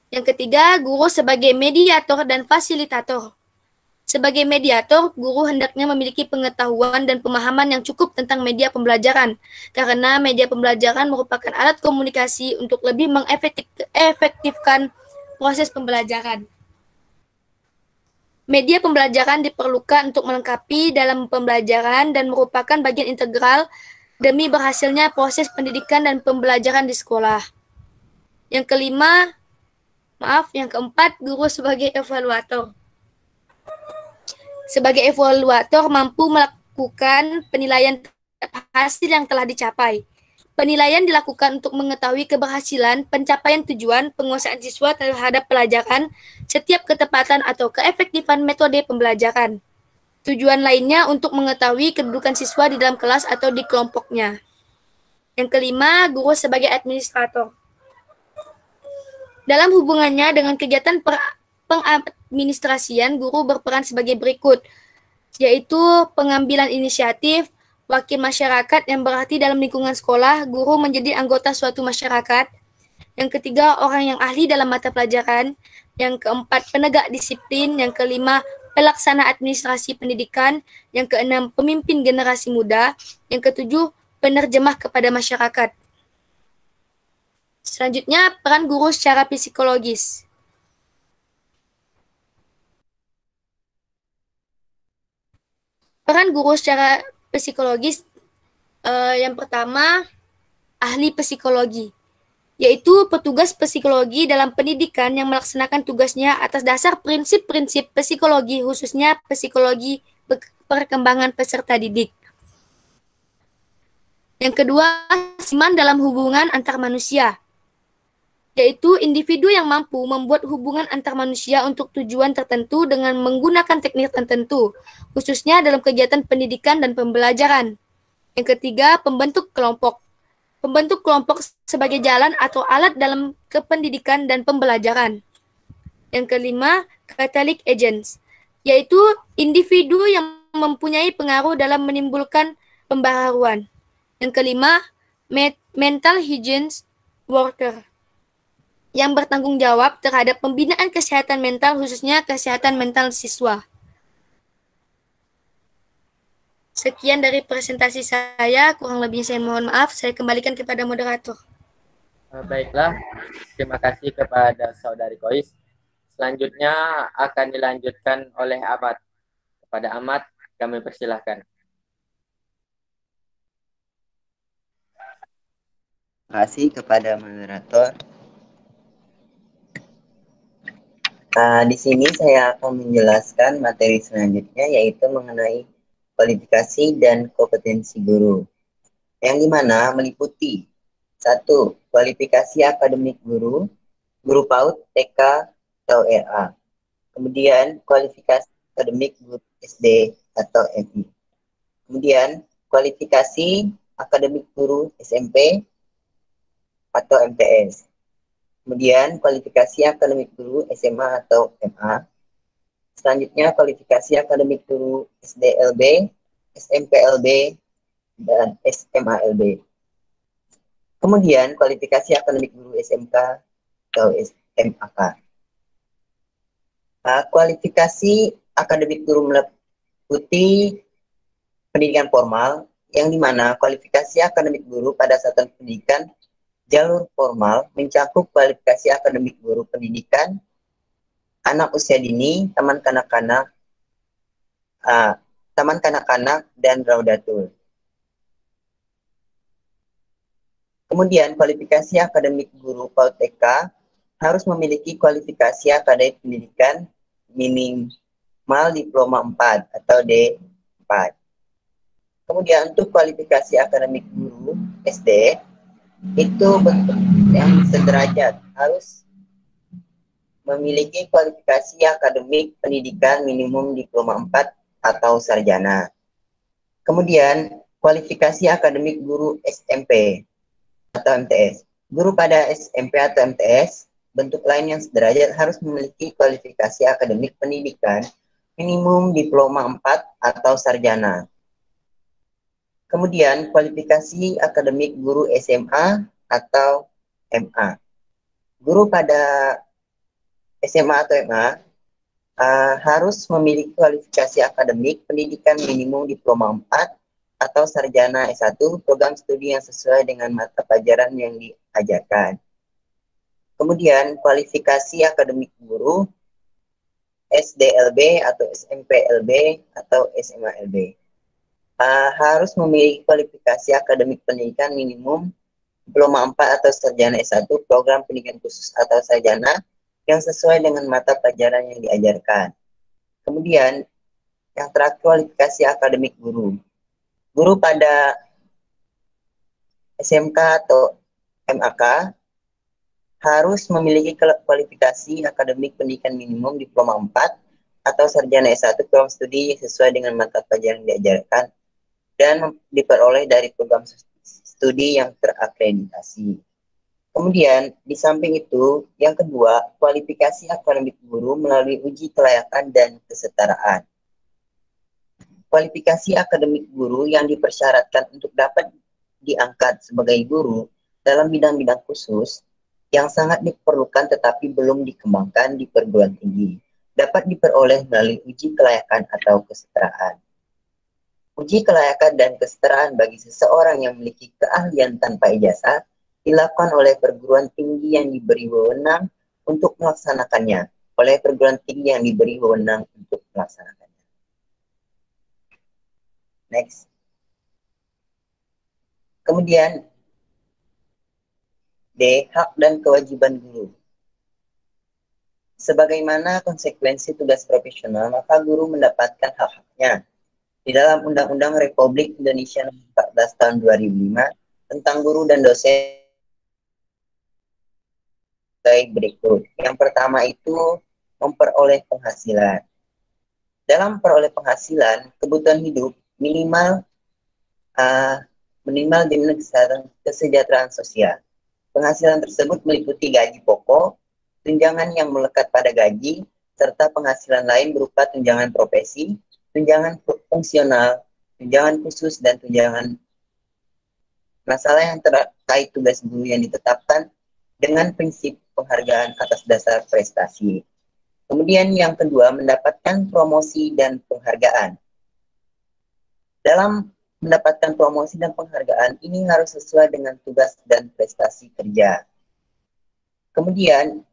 Yang ketiga, guru sebagai mediator dan fasilitator. Sebagai mediator, guru hendaknya memiliki pengetahuan dan pemahaman yang cukup tentang media pembelajaran, karena media pembelajaran merupakan alat komunikasi untuk lebih mengefektifkan proses pembelajaran. Media pembelajaran diperlukan untuk melengkapi dalam pembelajaran dan merupakan bagian integral demi berhasilnya proses pendidikan dan pembelajaran di sekolah. Yang keempat, guru sebagai evaluator. Sebagai evaluator mampu melakukan penilaian hasil yang telah dicapai. Penilaian dilakukan untuk mengetahui keberhasilan, pencapaian tujuan, penguasaan siswa terhadap pelajaran, setiap ketepatan atau keefektifan metode pembelajaran. Tujuan lainnya untuk mengetahui kedudukan siswa di dalam kelas atau di kelompoknya. Yang kelima, guru sebagai administrator. Dalam hubungannya dengan kegiatan pengadministrasian, guru berperan sebagai berikut, yaitu pengambilan inisiatif, wakil masyarakat yang berarti dalam lingkungan sekolah, guru menjadi anggota suatu masyarakat. Yang ketiga, orang yang ahli dalam mata pelajaran. Yang keempat, penegak disiplin. Yang kelima, pelaksana administrasi pendidikan. Yang keenam, pemimpin generasi muda. Yang ketujuh, penerjemah kepada masyarakat. Selanjutnya, peran guru secara psikologis. Peran guru secara psikologis, yang pertama, ahli psikologi, yaitu petugas psikologi dalam pendidikan yang melaksanakan tugasnya atas dasar prinsip-prinsip psikologi, khususnya psikologi perkembangan peserta didik. Yang kedua, siman dalam hubungan antar manusia, yaitu individu yang mampu membuat hubungan antar manusia untuk tujuan tertentu dengan menggunakan teknik tertentu, khususnya dalam kegiatan pendidikan dan pembelajaran. Yang ketiga, pembentuk kelompok. Pembentuk kelompok sebagai jalan atau alat dalam kependidikan dan pembelajaran. Yang kelima, catalytic agents, yaitu individu yang mempunyai pengaruh dalam menimbulkan pembaharuan. Yang kelima, mental hygiene worker yang bertanggung jawab terhadap pembinaan kesehatan mental, khususnya kesehatan mental siswa. Sekian dari presentasi saya, kurang lebihnya saya mohon maaf, saya kembalikan kepada moderator. Baiklah, terima kasih kepada Saudari Kois. Selanjutnya akan dilanjutkan oleh Ahmad. Kepada Ahmad, kami persilahkan. Terima kasih kepada moderator. Di sini saya akan menjelaskan materi selanjutnya, yaitu mengenai kualifikasi dan kompetensi guru, yang dimana meliputi 1. Kualifikasi akademik guru, guru PAUD, TK, atau RA. Kemudian kualifikasi akademik guru SD atau MI. Kemudian kualifikasi akademik guru SMP atau MTS. Kemudian kualifikasi akademik guru SMA atau MA. Selanjutnya kualifikasi akademik guru SDLB, SMPLB, dan SMALB. Kemudian kualifikasi akademik guru SMK atau SMAK. Kualifikasi akademik guru meliputi pendidikan formal, yang dimana kualifikasi akademik guru pada satuan pendidikan jalur formal mencakup kualifikasi akademik guru pendidikan anak usia dini, taman kanak-kanak, dan raudatul. Kemudian kualifikasi akademik guru PAUD TK harus memiliki kualifikasi akademik pendidikan minimal diploma 4 atau D4. Kemudian untuk kualifikasi akademik guru SD itu bentuk yang sederajat, harus memiliki kualifikasi akademik pendidikan minimum diploma 4 atau sarjana. Kemudian kualifikasi akademik guru SMP atau MTS. Guru pada SMP atau MTS, bentuk lain yang sederajat, harus memiliki kualifikasi akademik pendidikan minimum diploma 4 atau sarjana. Kemudian kualifikasi akademik guru SMA atau MA. Guru pada SMA atau MA harus memiliki kualifikasi akademik pendidikan minimum diploma 4 atau sarjana S1 program studi yang sesuai dengan mata pelajaran yang diajarkan. Kemudian kualifikasi akademik guru SDLB atau SMPLB atau SMALB. Harus memiliki kualifikasi akademik pendidikan minimum diploma 4 atau sarjana S1 program pendidikan khusus atau sarjana yang sesuai dengan mata pelajaran yang diajarkan. Kemudian yang terakhir kualifikasi akademik guru. Guru pada SMK atau MAK harus memiliki kualifikasi akademik pendidikan minimum diploma 4 atau sarjana S1 program studi sesuai dengan mata pelajaran yang diajarkan dan diperoleh dari program studi yang terakreditasi. Kemudian, di samping itu, yang kedua, kualifikasi akademik guru melalui uji kelayakan dan kesetaraan. Kualifikasi akademik guru yang dipersyaratkan untuk dapat diangkat sebagai guru dalam bidang-bidang khusus yang sangat diperlukan tetapi belum dikembangkan di perguruan tinggi, dapat diperoleh melalui uji kelayakan atau kesetaraan. Uji kelayakan dan kesetaraan bagi seseorang yang memiliki keahlian tanpa ijazah dilakukan oleh perguruan tinggi yang diberi wewenang untuk melaksanakannya, Next. Kemudian D. Hak dan kewajiban guru. Sebagaimana konsekuensi tugas profesional, maka guru mendapatkan hak-haknya di dalam Undang-Undang Republik Indonesia Nomor 14 Tahun 2005 tentang guru dan dosen berikut. Yang pertama itu memperoleh penghasilan. Dalam memperoleh penghasilan, kebutuhan hidup minimal jaminan kesejahteraan sosial. Penghasilan tersebut meliputi gaji pokok, tunjangan yang melekat pada gaji, serta penghasilan lain berupa tunjangan profesi, tunjangan fungsional, tunjangan khusus, dan tunjangan masalah yang terkait tugas guru yang ditetapkan dengan prinsip penghargaan atas dasar prestasi. Kemudian yang kedua, mendapatkan promosi dan penghargaan. Dalam mendapatkan promosi dan penghargaan, ini harus sesuai dengan tugas dan prestasi kerja. Kemudian,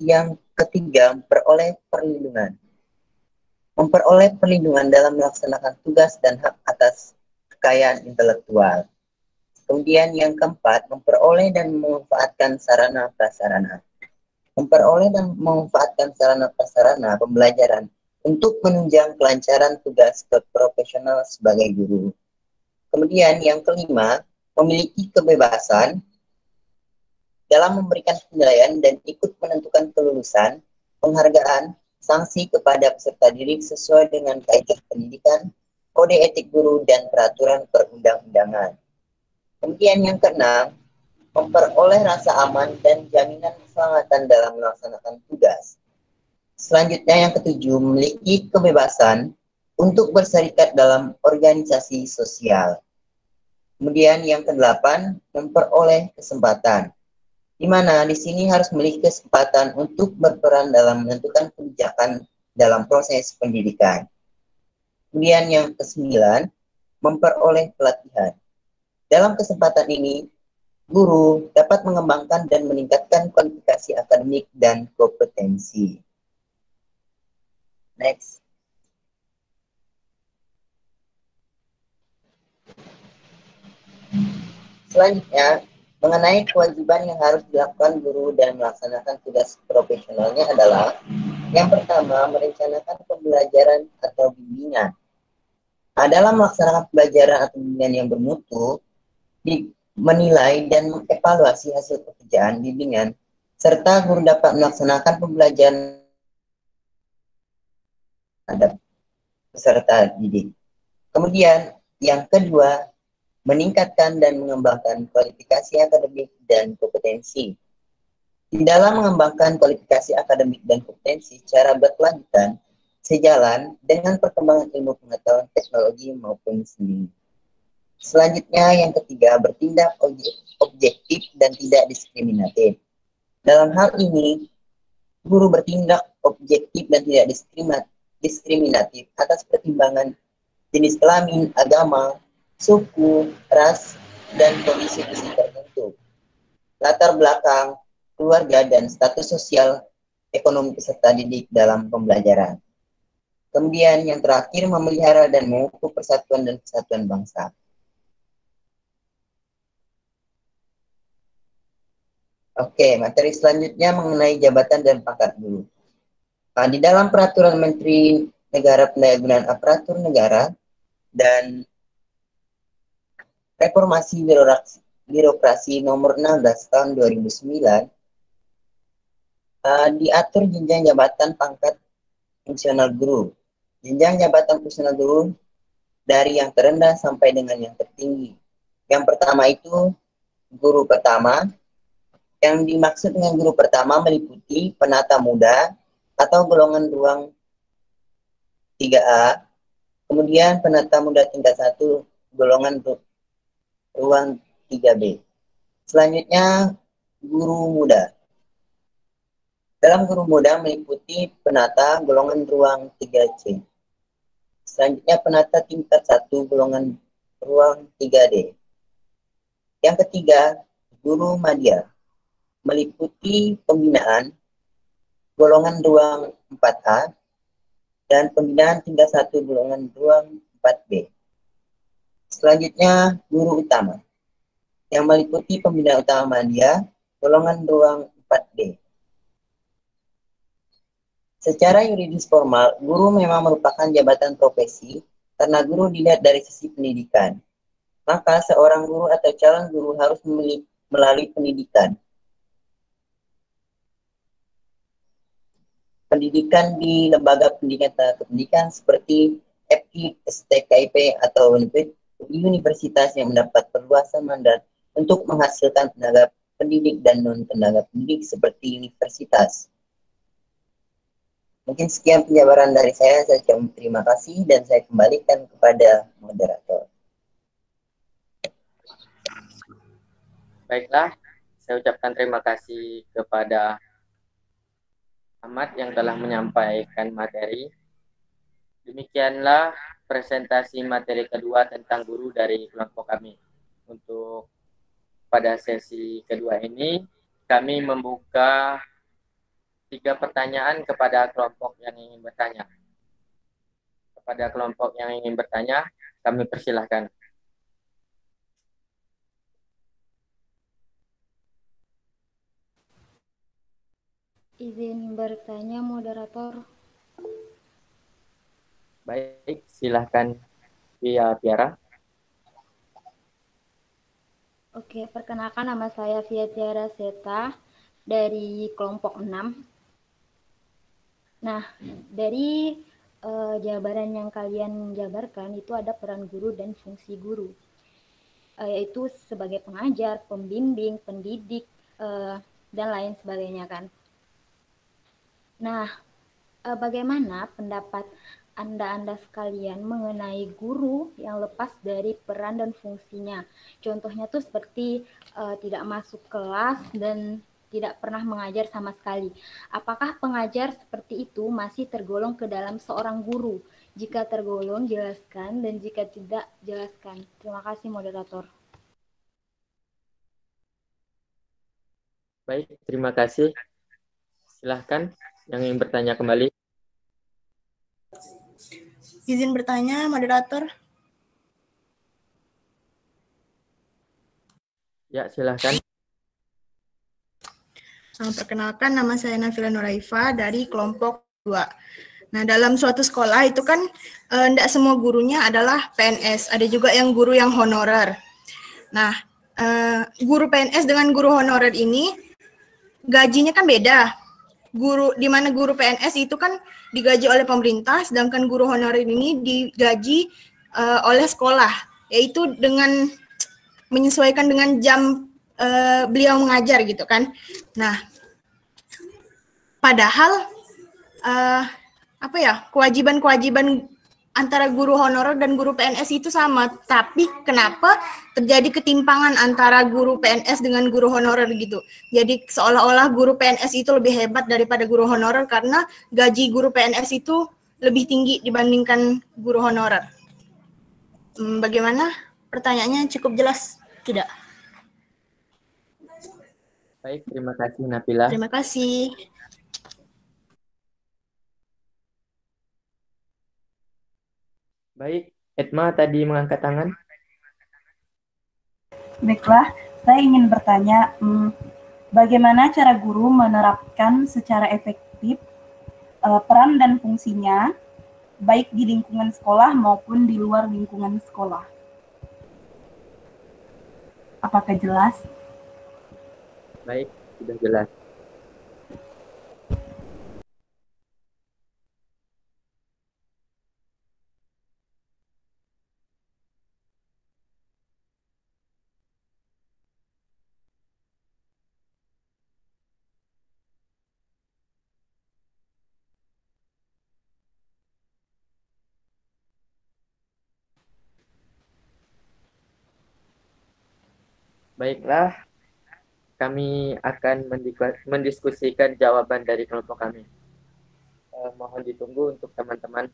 yang ketiga, memperoleh perlindungan. Memperoleh perlindungan dalam melaksanakan tugas dan hak atas kekayaan intelektual. Kemudian yang keempat, memperoleh dan memanfaatkan sarana-prasarana. Memperoleh dan memanfaatkan sarana-prasarana pembelajaran untuk menunjang kelancaran tugas profesional sebagai guru. Kemudian yang kelima, memiliki kebebasan dalam memberikan penilaian dan ikut menentukan kelulusan, penghargaan, sanksi kepada peserta didik sesuai dengan kaidah pendidikan, kode etik guru, dan peraturan perundang-undangan. Kemudian yang keenam, memperoleh rasa aman dan jaminan keselamatan dalam melaksanakan tugas. Selanjutnya yang ketujuh, memiliki kebebasan untuk berserikat dalam organisasi sosial. Kemudian yang kedelapan, memperoleh kesempatan, di mana di sini harus memiliki kesempatan untuk berperan dalam menentukan kebijakan dalam proses pendidikan. Kemudian yang kesembilan, memperoleh pelatihan. Dalam kesempatan ini, guru dapat mengembangkan dan meningkatkan kualifikasi akademik dan kompetensi. Next. Selanjutnya, mengenai kewajiban yang harus dilakukan guru dan melaksanakan tugas profesionalnya adalah yang pertama, merencanakan pembelajaran atau bimbingan. Nah, dalam melaksanakan pembelajaran atau bimbingan yang bermutu, menilai dan mengevaluasi hasil pekerjaan bimbingan, serta guru dapat melaksanakan pembelajaran terhadap peserta didik. Kemudian, yang kedua, meningkatkan dan mengembangkan kualifikasi akademik dan kompetensi. Di dalam mengembangkan kualifikasi akademik dan kompetensi secara berkelanjutan, sejalan dengan perkembangan ilmu pengetahuan teknologi maupun seni. Selanjutnya yang ketiga, bertindak objektif dan tidak diskriminatif. Dalam hal ini, guru bertindak objektif dan tidak diskriminatif atas pertimbangan jenis kelamin, agama, suku, ras, dan kondisi fisik tertentu, latar belakang, keluarga, dan status sosial ekonomi peserta didik dalam pembelajaran. Kemudian yang terakhir, memelihara dan mengukuh persatuan dan kesatuan bangsa. Oke, materi selanjutnya mengenai jabatan dan pangkat guru. Nah, di dalam Peraturan Menteri Negara Pendayagunaan Aparatur Negara dan Reformasi Birokrasi Nomor 16 Tahun 2009, diatur jenjang jabatan pangkat fungsional guru. Jenjang jabatan fungsional guru dari yang terendah sampai dengan yang tertinggi. Yang pertama itu guru pertama. Yang dimaksud dengan guru pertama meliputi penata muda atau golongan ruang 3A, kemudian penata muda tingkat 1 golongan ruang 3B. Selanjutnya guru muda. Dalam guru muda meliputi penata golongan ruang 3C. Selanjutnya penata tingkat 1 golongan ruang 3D. Yang ketiga, guru madya. Meliputi pembinaan golongan ruang 4A dan pembinaan tingkat 1 golongan ruang 4B. Selanjutnya, guru utama yang meliputi pembinaan utama madya golongan ruang 4D. Secara yuridis formal, guru memang merupakan jabatan profesi karena guru dilihat dari sisi pendidikan. Maka seorang guru atau calon guru harus melalui pendidikan di lembaga pendidikan seperti FKIP, STKIP, atau universitas yang mendapat perluasan mandat untuk menghasilkan tenaga pendidik dan non-tenaga pendidik seperti universitas. Mungkin sekian penjabaran dari saya ucapkan terima kasih dan saya kembalikan kepada moderator. Baiklah, saya ucapkan terima kasih kepada Ahmad yang telah menyampaikan materi. Demikianlah presentasi materi kedua tentang guru dari kelompok kami. Untuk pada sesi kedua ini, kami membuka 3 pertanyaan kepada kelompok yang ingin bertanya. Kepada kelompok yang ingin bertanya, kami persilahkan. Izin bertanya, moderator. Baik, silahkan Via Tiara. Oke, perkenalkan nama saya Via Tiara Seta dari kelompok 6. Nah, dari jabaran yang kalian jabarkan itu ada peran guru dan fungsi guru, yaitu sebagai pengajar, pembimbing, pendidik, dan lain sebagainya kan. Nah, bagaimana pendapat Anda sekalian mengenai guru yang lepas dari peran dan fungsinya? Contohnya tuh seperti tidak masuk kelas dan tidak pernah mengajar sama sekali. Apakah pengajar seperti itu masih tergolong ke dalam seorang guru? Jika tergolong, jelaskan, dan jika tidak, jelaskan. Terima kasih, moderator. Baik, terima kasih. Silahkan yang ingin bertanya kembali. Izin bertanya, moderator. Ya, silahkan. Perkenalkan, nama saya Nafila Nuraifa dari kelompok 2. Nah, dalam suatu sekolah itu kan tidak semua gurunya adalah PNS, ada juga yang guru yang honorer. Nah, guru PNS dengan guru honorer ini gajinya kan beda. Di mana guru PNS itu kan digaji oleh pemerintah, sedangkan guru honorer ini digaji oleh sekolah, yaitu dengan menyesuaikan dengan jam beliau mengajar gitu kan. Nah, padahal kewajiban-kewajiban antara guru honorer dan guru PNS itu sama, tapi kenapa terjadi ketimpangan antara guru PNS dengan guru honorer gitu. Jadi seolah-olah guru PNS itu lebih hebat daripada guru honorer karena gaji guru PNS itu lebih tinggi dibandingkan guru honorer. Bagaimana? Pertanyaannya cukup jelas tidak? Baik, terima kasih Nabila. Terima kasih. Baik, Edma tadi mengangkat tangan. Baiklah, saya ingin bertanya, bagaimana cara guru menerapkan secara efektif peran dan fungsinya, baik di lingkungan sekolah maupun di luar lingkungan sekolah? Apakah jelas? Baik, sudah jelas. Baiklah, kami akan mendiskusikan jawaban dari kelompok kami. Mohon ditunggu untuk teman-teman.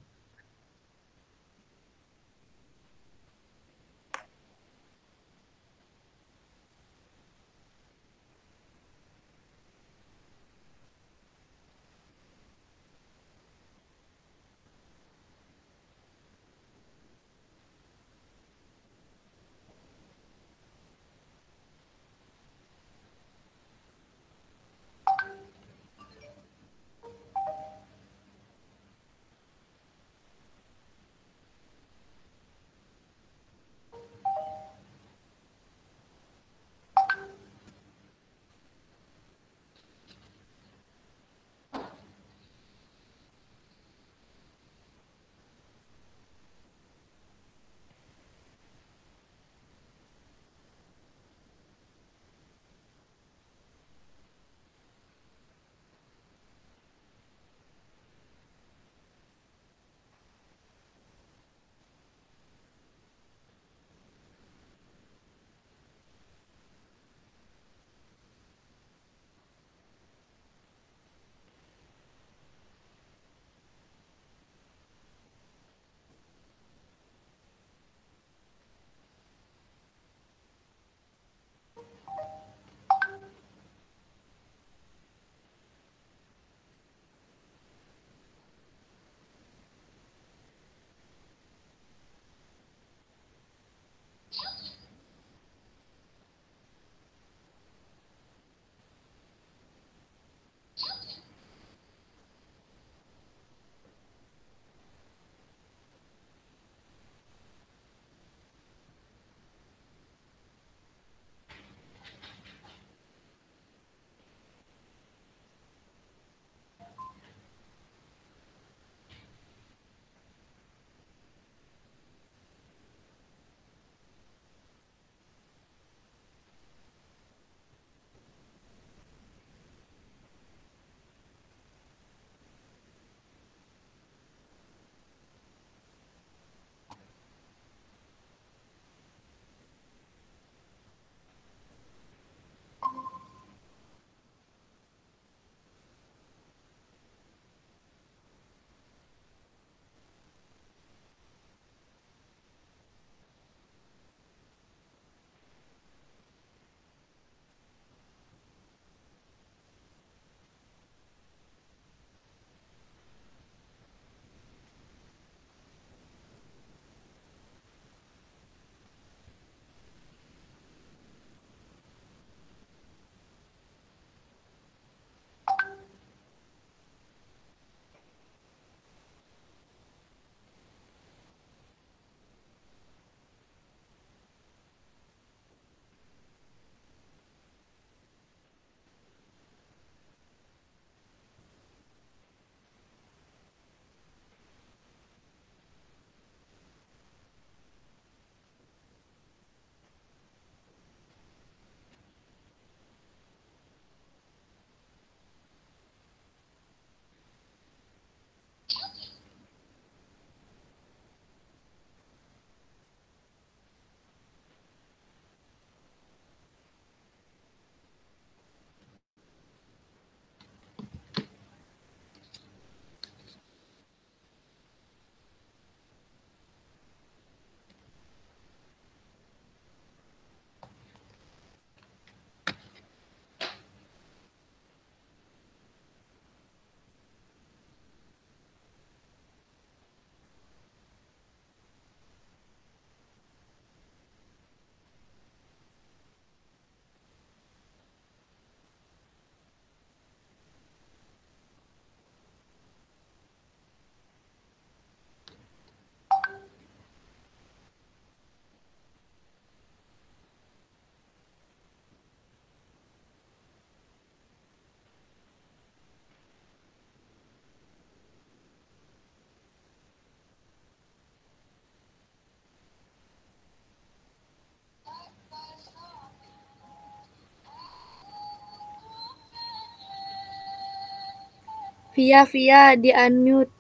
Via di unmute.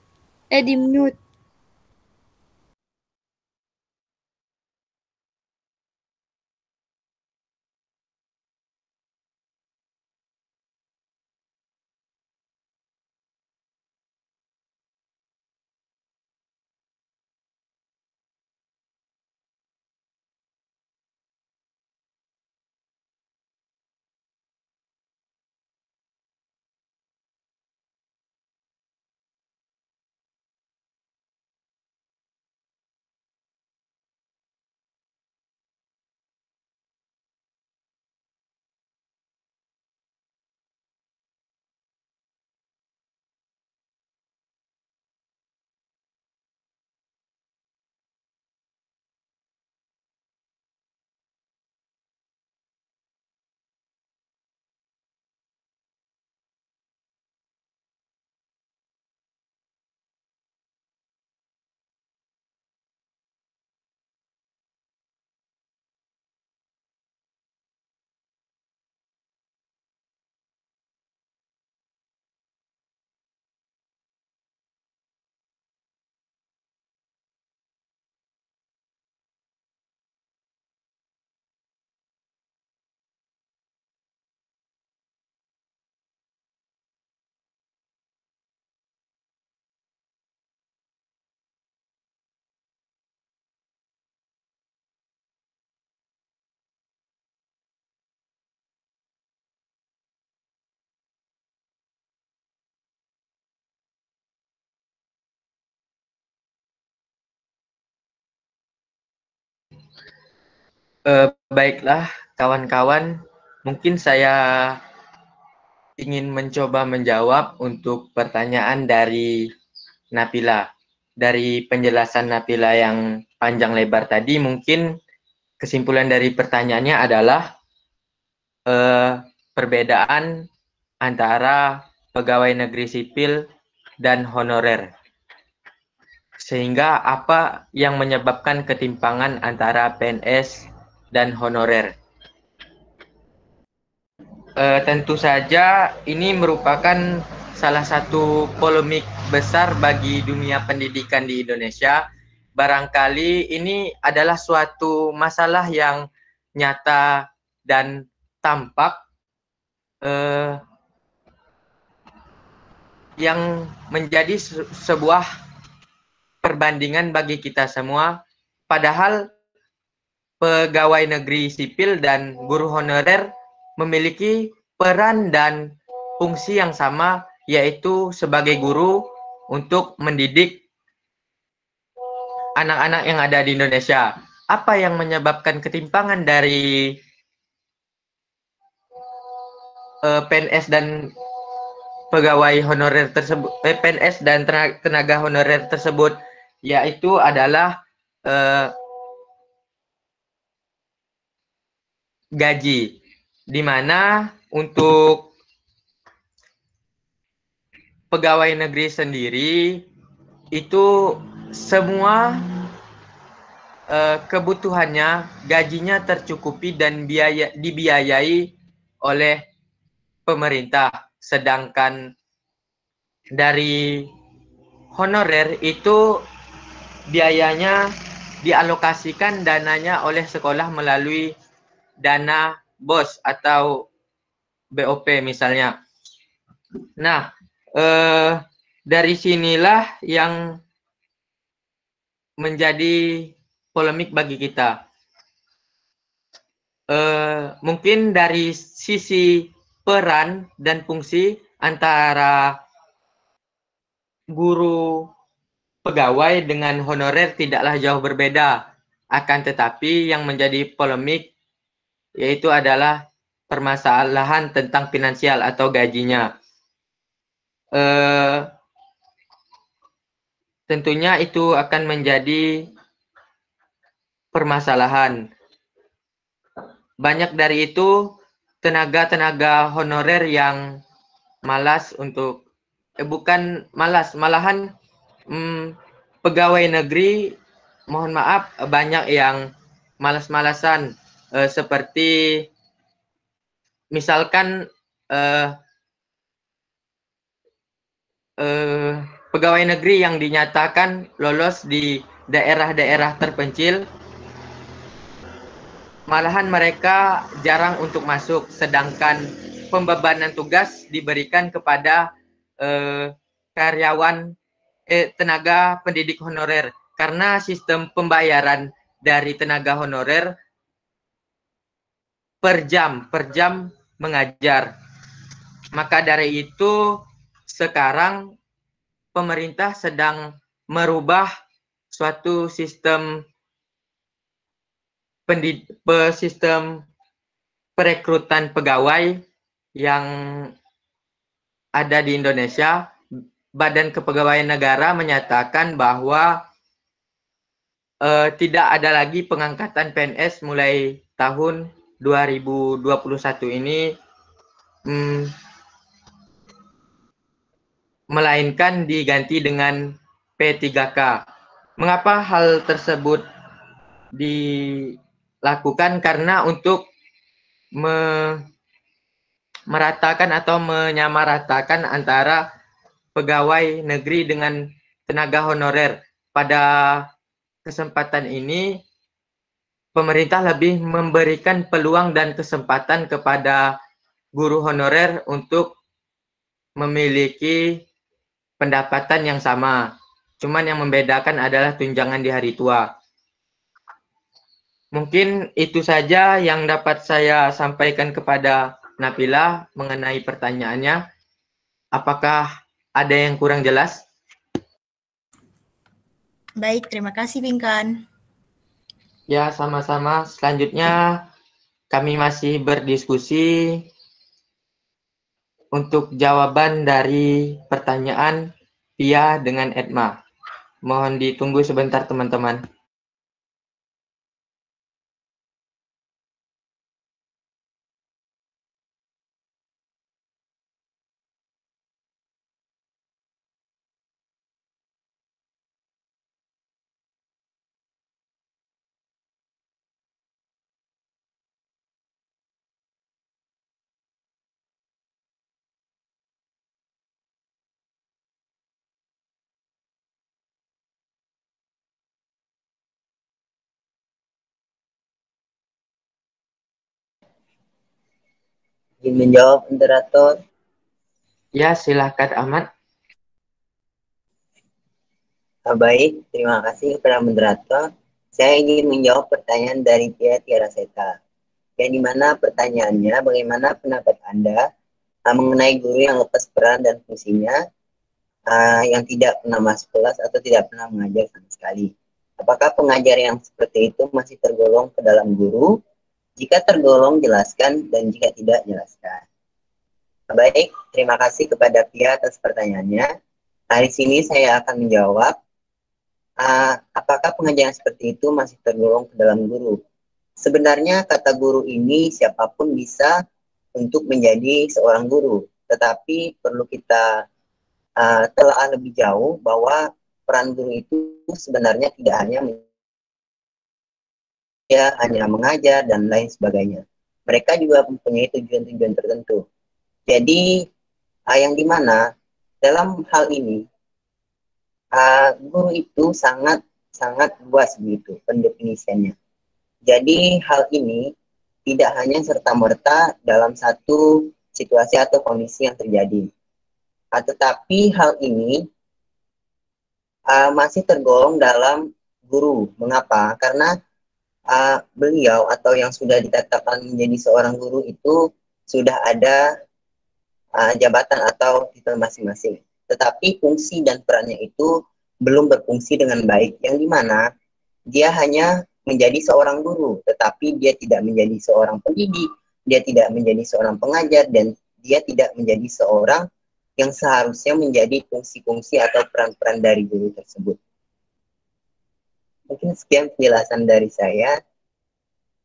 Di mute. Baiklah, kawan-kawan, mungkin saya ingin mencoba menjawab untuk pertanyaan dari Napila. Dari penjelasan Napila yang panjang lebar tadi, mungkin kesimpulan dari pertanyaannya adalah perbedaan antara pegawai negeri sipil dan honorer. Sehingga apa yang menyebabkan ketimpangan antara PNS dan honorer? Tentu saja ini merupakan salah satu polemik besar bagi dunia pendidikan di Indonesia. Barangkali ini adalah suatu masalah yang nyata dan tampak yang menjadi sebuah perbandingan bagi kita semua. Padahal pegawai negeri sipil dan guru honorer memiliki peran dan fungsi yang sama, yaitu sebagai guru untuk mendidik anak-anak yang ada di Indonesia. Apa yang menyebabkan ketimpangan dari PNS dan pegawai honorer tersebut, PNS dan tenaga honorer tersebut, yaitu adalah gaji, di mana untuk pegawai negeri sendiri itu semua kebutuhannya, gajinya tercukupi dan dibiayai oleh pemerintah. Sedangkan dari honorer itu biayanya dialokasikan dananya oleh sekolah melalui dana BOS atau BOP misalnya. Nah, dari sinilah yang menjadi polemik bagi kita. Mungkin dari sisi peran dan fungsi antara guru pegawai dengan honorer tidaklah jauh berbeda. Akan tetapi yang menjadi polemik yaitu adalah permasalahan tentang finansial atau gajinya. Tentunya itu akan menjadi permasalahan. Banyak dari itu tenaga-tenaga honorer yang malas untuk bukan malas, malahan pegawai negeri, mohon maaf, banyak yang malas-malasan, seperti misalkan pegawai negeri yang dinyatakan lolos di daerah-daerah terpencil, malahan mereka jarang untuk masuk, sedangkan pembebanan tugas diberikan kepada tenaga pendidik honorer, karena sistem pembayaran dari tenaga honorer per jam mengajar. Maka dari itu sekarang pemerintah sedang merubah suatu sistem perekrutan pegawai yang ada di Indonesia. Badan Kepegawaian Negara menyatakan bahwa tidak ada lagi pengangkatan PNS mulai tahun 2021 ini, melainkan diganti dengan P3K. Mengapa hal tersebut dilakukan? Karena untuk meratakan atau menyamaratakan antara pegawai negeri dengan tenaga honorer. Pada kesempatan ini, pemerintah lebih memberikan peluang dan kesempatan kepada guru honorer untuk memiliki pendapatan yang sama. Cuman yang membedakan adalah tunjangan di hari tua. Mungkin itu saja yang dapat saya sampaikan kepada Nabila mengenai pertanyaannya. Apakah ada yang kurang jelas? Baik, terima kasih Pinkan. Ya, sama-sama. Selanjutnya kami masih berdiskusi untuk jawaban dari pertanyaan Pia dengan Edma. Mohon ditunggu sebentar teman-teman. Ingin menjawab moderator? Ya, silakan Ahmad. Baik, terima kasih kepada moderator. Saya ingin menjawab pertanyaan dari Pia Tiara Seta. Yang dimana pertanyaannya, bagaimana pendapat Anda mengenai guru yang lepas peran dan fungsinya, yang tidak pernah masuk kelas atau tidak pernah mengajar sama sekali. Apakah pengajar yang seperti itu masih tergolong ke dalam guru? Jika tergolong, jelaskan, dan jika tidak, jelaskan. Baik, terima kasih kepada Pia atas pertanyaannya. Di sini saya akan menjawab, apakah pengajar yang seperti itu masih tergolong ke dalam guru? Sebenarnya kata guru ini siapapun bisa untuk menjadi seorang guru, tetapi perlu kita telah lebih jauh bahwa peran guru itu sebenarnya tidak hanya mengajar dan lain sebagainya. Mereka juga mempunyai tujuan-tujuan tertentu. Jadi yang dimana dalam hal ini guru itu sangat luas begitu pendefinisiannya. Jadi hal ini tidak hanya serta-merta dalam satu situasi atau kondisi yang terjadi. Tetapi hal ini masih tergolong dalam guru. Mengapa? Karena beliau atau yang sudah ditetapkan menjadi seorang guru itu sudah ada jabatan atau titel masing-masing. Tetapi fungsi dan perannya itu belum berfungsi dengan baik. Yang dimana dia hanya menjadi seorang guru, tetapi dia tidak menjadi seorang pendidik, dia tidak menjadi seorang pengajar, dan dia tidak menjadi seorang yang seharusnya menjadi fungsi-fungsi atau peran-peran dari guru tersebut. Mungkin sekian penjelasan dari saya.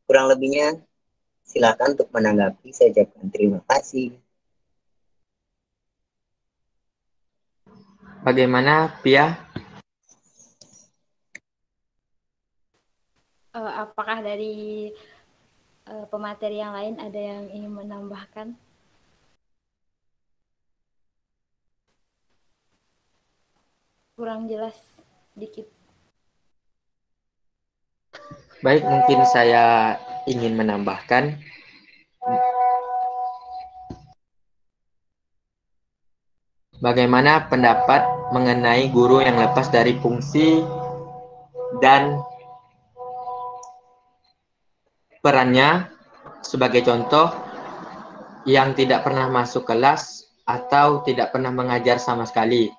Kurang lebihnya silakan untuk menanggapi. Saya ucapkan terima kasih. Bagaimana, Pia? Apakah dari pemateri yang lain ada yang ingin menambahkan? kurang jelas dikit. Baik, mungkin saya ingin menambahkan. Bagaimana pendapat mengenai guru yang lepas dari fungsi dan perannya, sebagai contoh, yang tidak pernah masuk kelas atau tidak pernah mengajar sama sekali.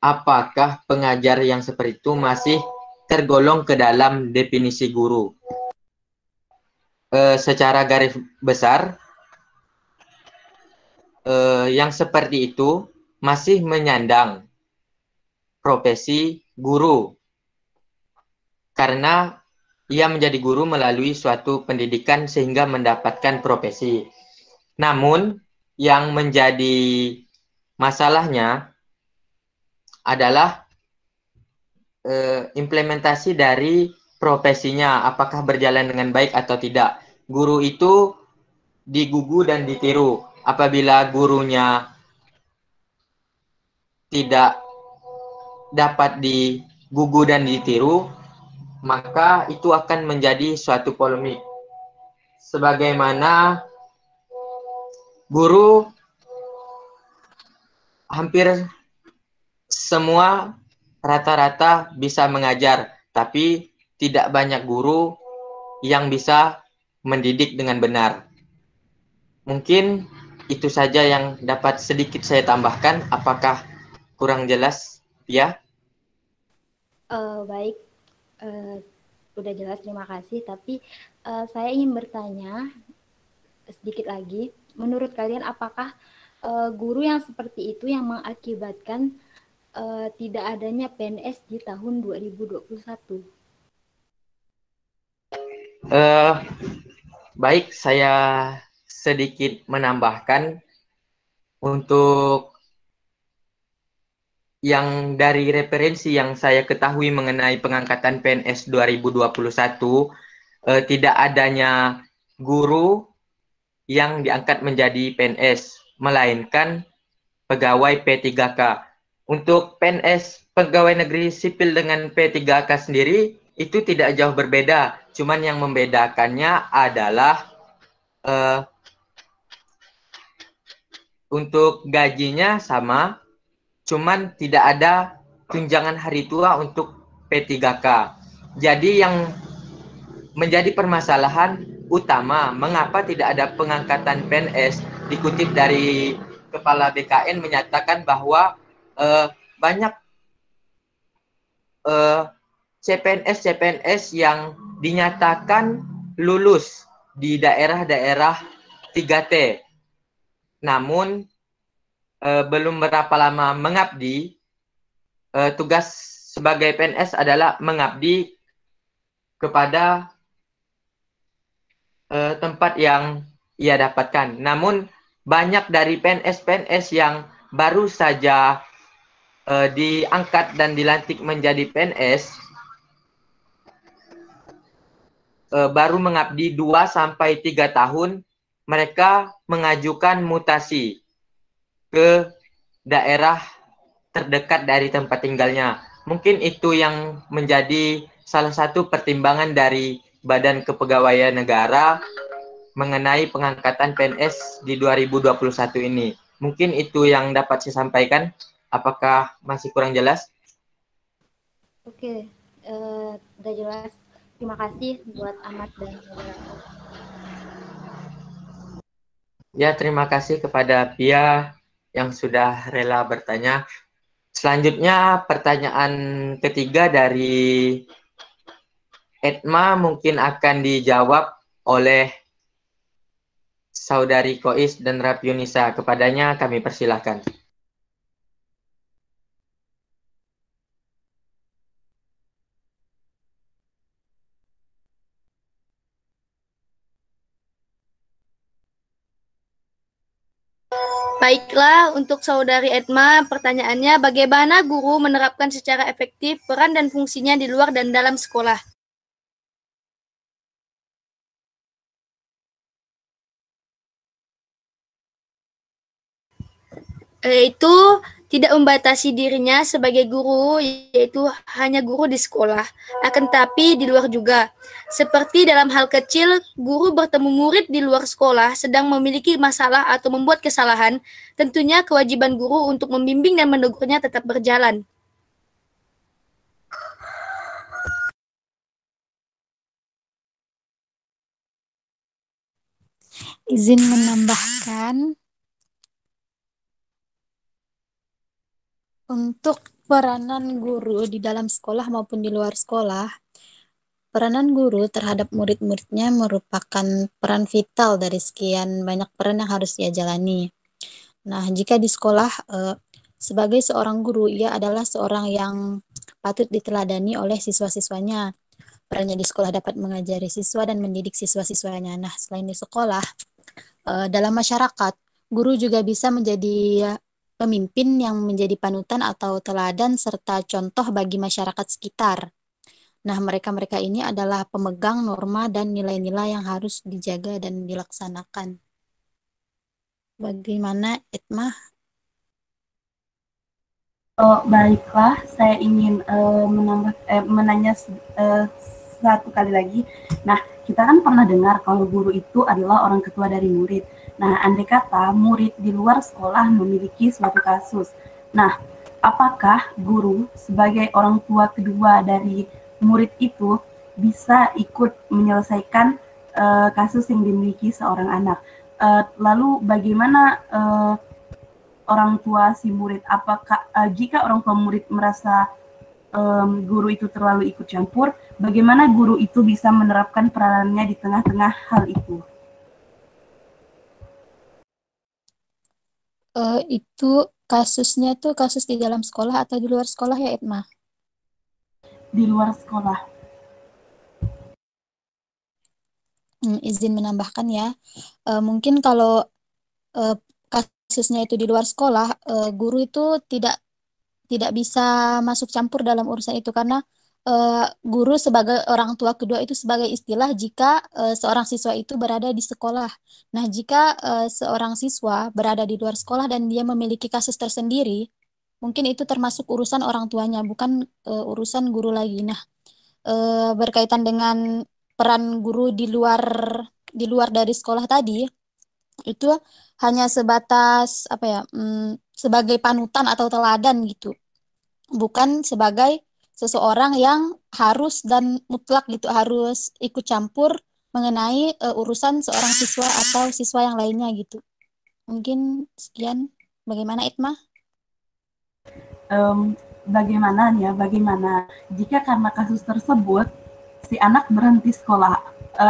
Apakah pengajar yang seperti itu masih tergolong ke dalam definisi guru? Secara garis besar, yang seperti itu masih menyandang profesi guru karena ia menjadi guru melalui suatu pendidikan sehingga mendapatkan profesi. Namun yang menjadi masalahnya adalah implementasi dari profesinya, apakah berjalan dengan baik atau tidak. Guru itu digugu dan ditiru. Apabila gurunya tidak dapat digugu dan ditiru, maka itu akan menjadi suatu polemik. Sebagaimana guru hampir semua rata-rata bisa mengajar, tapi tidak banyak guru yang bisa mendidik dengan benar. Mungkin itu saja yang dapat sedikit saya tambahkan. Apakah kurang jelas, ya? Baik, udah jelas, terima kasih. Tapi saya ingin bertanya sedikit lagi. Menurut kalian, apakah guru yang seperti itu yang mengakibatkan tidak adanya PNS di tahun 2021? Baik, saya sedikit menambahkan untuk yang dari referensi yang saya ketahui mengenai pengangkatan PNS 2021, tidak adanya guru yang diangkat menjadi PNS, melainkan pegawai P3K. Untuk PNS pegawai negeri sipil dengan P3K sendiri itu tidak jauh berbeda, cuman yang membedakannya adalah untuk gajinya sama, cuman tidak ada tunjangan hari tua untuk P3K. Jadi yang menjadi permasalahan utama mengapa tidak ada pengangkatan PNS, dikutip dari Kepala BKN menyatakan bahwa banyak CPNS yang dinyatakan lulus di daerah-daerah 3T. Namun belum berapa lama mengabdi, tugas sebagai PNS adalah mengabdi kepada tempat yang ia dapatkan. Namun banyak dari PNS-PNS yang baru saja diangkat dan dilantik menjadi PNS baru mengabdi 2-3 tahun, mereka mengajukan mutasi ke daerah terdekat dari tempat tinggalnya. Mungkin itu yang menjadi salah satu pertimbangan dari Badan Kepegawaian Negara mengenai pengangkatan PNS di 2021 ini. Mungkin itu yang dapat saya sampaikan. Apakah masih kurang jelas? Oke, udah jelas. Terima kasih buat Ahmad dan moderator. Ya, terima kasih kepada Pia yang sudah rela bertanya. Selanjutnya pertanyaan ketiga dari Edma mungkin akan dijawab oleh Saudari Kois dan Rapiunisa. Kepadanya kami persilahkan. Baiklah, untuk Saudari Edma, pertanyaannya bagaimana guru menerapkan secara efektif peran dan fungsinya di luar dan dalam sekolah? Yaitu tidak membatasi dirinya sebagai guru, yaitu hanya guru di sekolah, akan tetapi di luar juga. Seperti dalam hal kecil, guru bertemu murid di luar sekolah sedang memiliki masalah atau membuat kesalahan, tentunya kewajiban guru untuk membimbing dan menegurnya tetap berjalan. Izin menambahkan, untuk peranan guru di dalam sekolah maupun di luar sekolah, peranan guru terhadap murid-muridnya merupakan peran vital dari sekian banyak peran yang harus ia jalani. Nah, jika di sekolah, sebagai seorang guru, ia adalah seorang yang patut diteladani oleh siswa-siswanya. Perannya di sekolah dapat mengajari siswa dan mendidik siswa-siswanya. Nah, selain di sekolah, dalam masyarakat, guru juga bisa menjadi pemimpin yang menjadi panutan atau teladan serta contoh bagi masyarakat sekitar. Nah, mereka-mereka ini adalah pemegang norma dan nilai-nilai yang harus dijaga dan dilaksanakan. Bagaimana, Etma? Oh, baiklah, saya ingin menanya satu kali lagi. Nah, kita kan pernah dengar kalau guru itu adalah orang ketua dari murid. Nah, andai kata murid di luar sekolah memiliki suatu kasus. Nah, apakah guru sebagai orang tua kedua dari murid itu bisa ikut menyelesaikan kasus yang dimiliki seorang anak? Lalu bagaimana orang tua si murid? Apakah jika orang tua murid merasa guru itu terlalu ikut campur, bagaimana guru itu bisa menerapkan peranannya di tengah-tengah hal itu? Itu kasusnya tuh kasus di dalam sekolah atau di luar sekolah ya, Etma? Di luar sekolah. Izin menambahkan ya, mungkin kalau kasusnya itu di luar sekolah, guru itu tidak bisa masuk campur dalam urusan itu karena guru sebagai orang tua kedua itu sebagai istilah jika seorang siswa itu berada di sekolah. Nah, jika seorang siswa berada di luar sekolah dan dia memiliki kasus tersendiri, mungkin itu termasuk urusan orang tuanya, bukan urusan guru lagi. Nah, berkaitan dengan peran guru di luar dari sekolah tadi, itu hanya sebatas apa ya, sebagai panutan atau teladan gitu, bukan sebagai seseorang yang harus dan mutlak gitu harus ikut campur mengenai urusan seorang siswa atau siswa yang lainnya gitu. Mungkin sekian. Bagaimana, Itma? Bagaimana jika karena kasus tersebut si anak berhenti sekolah,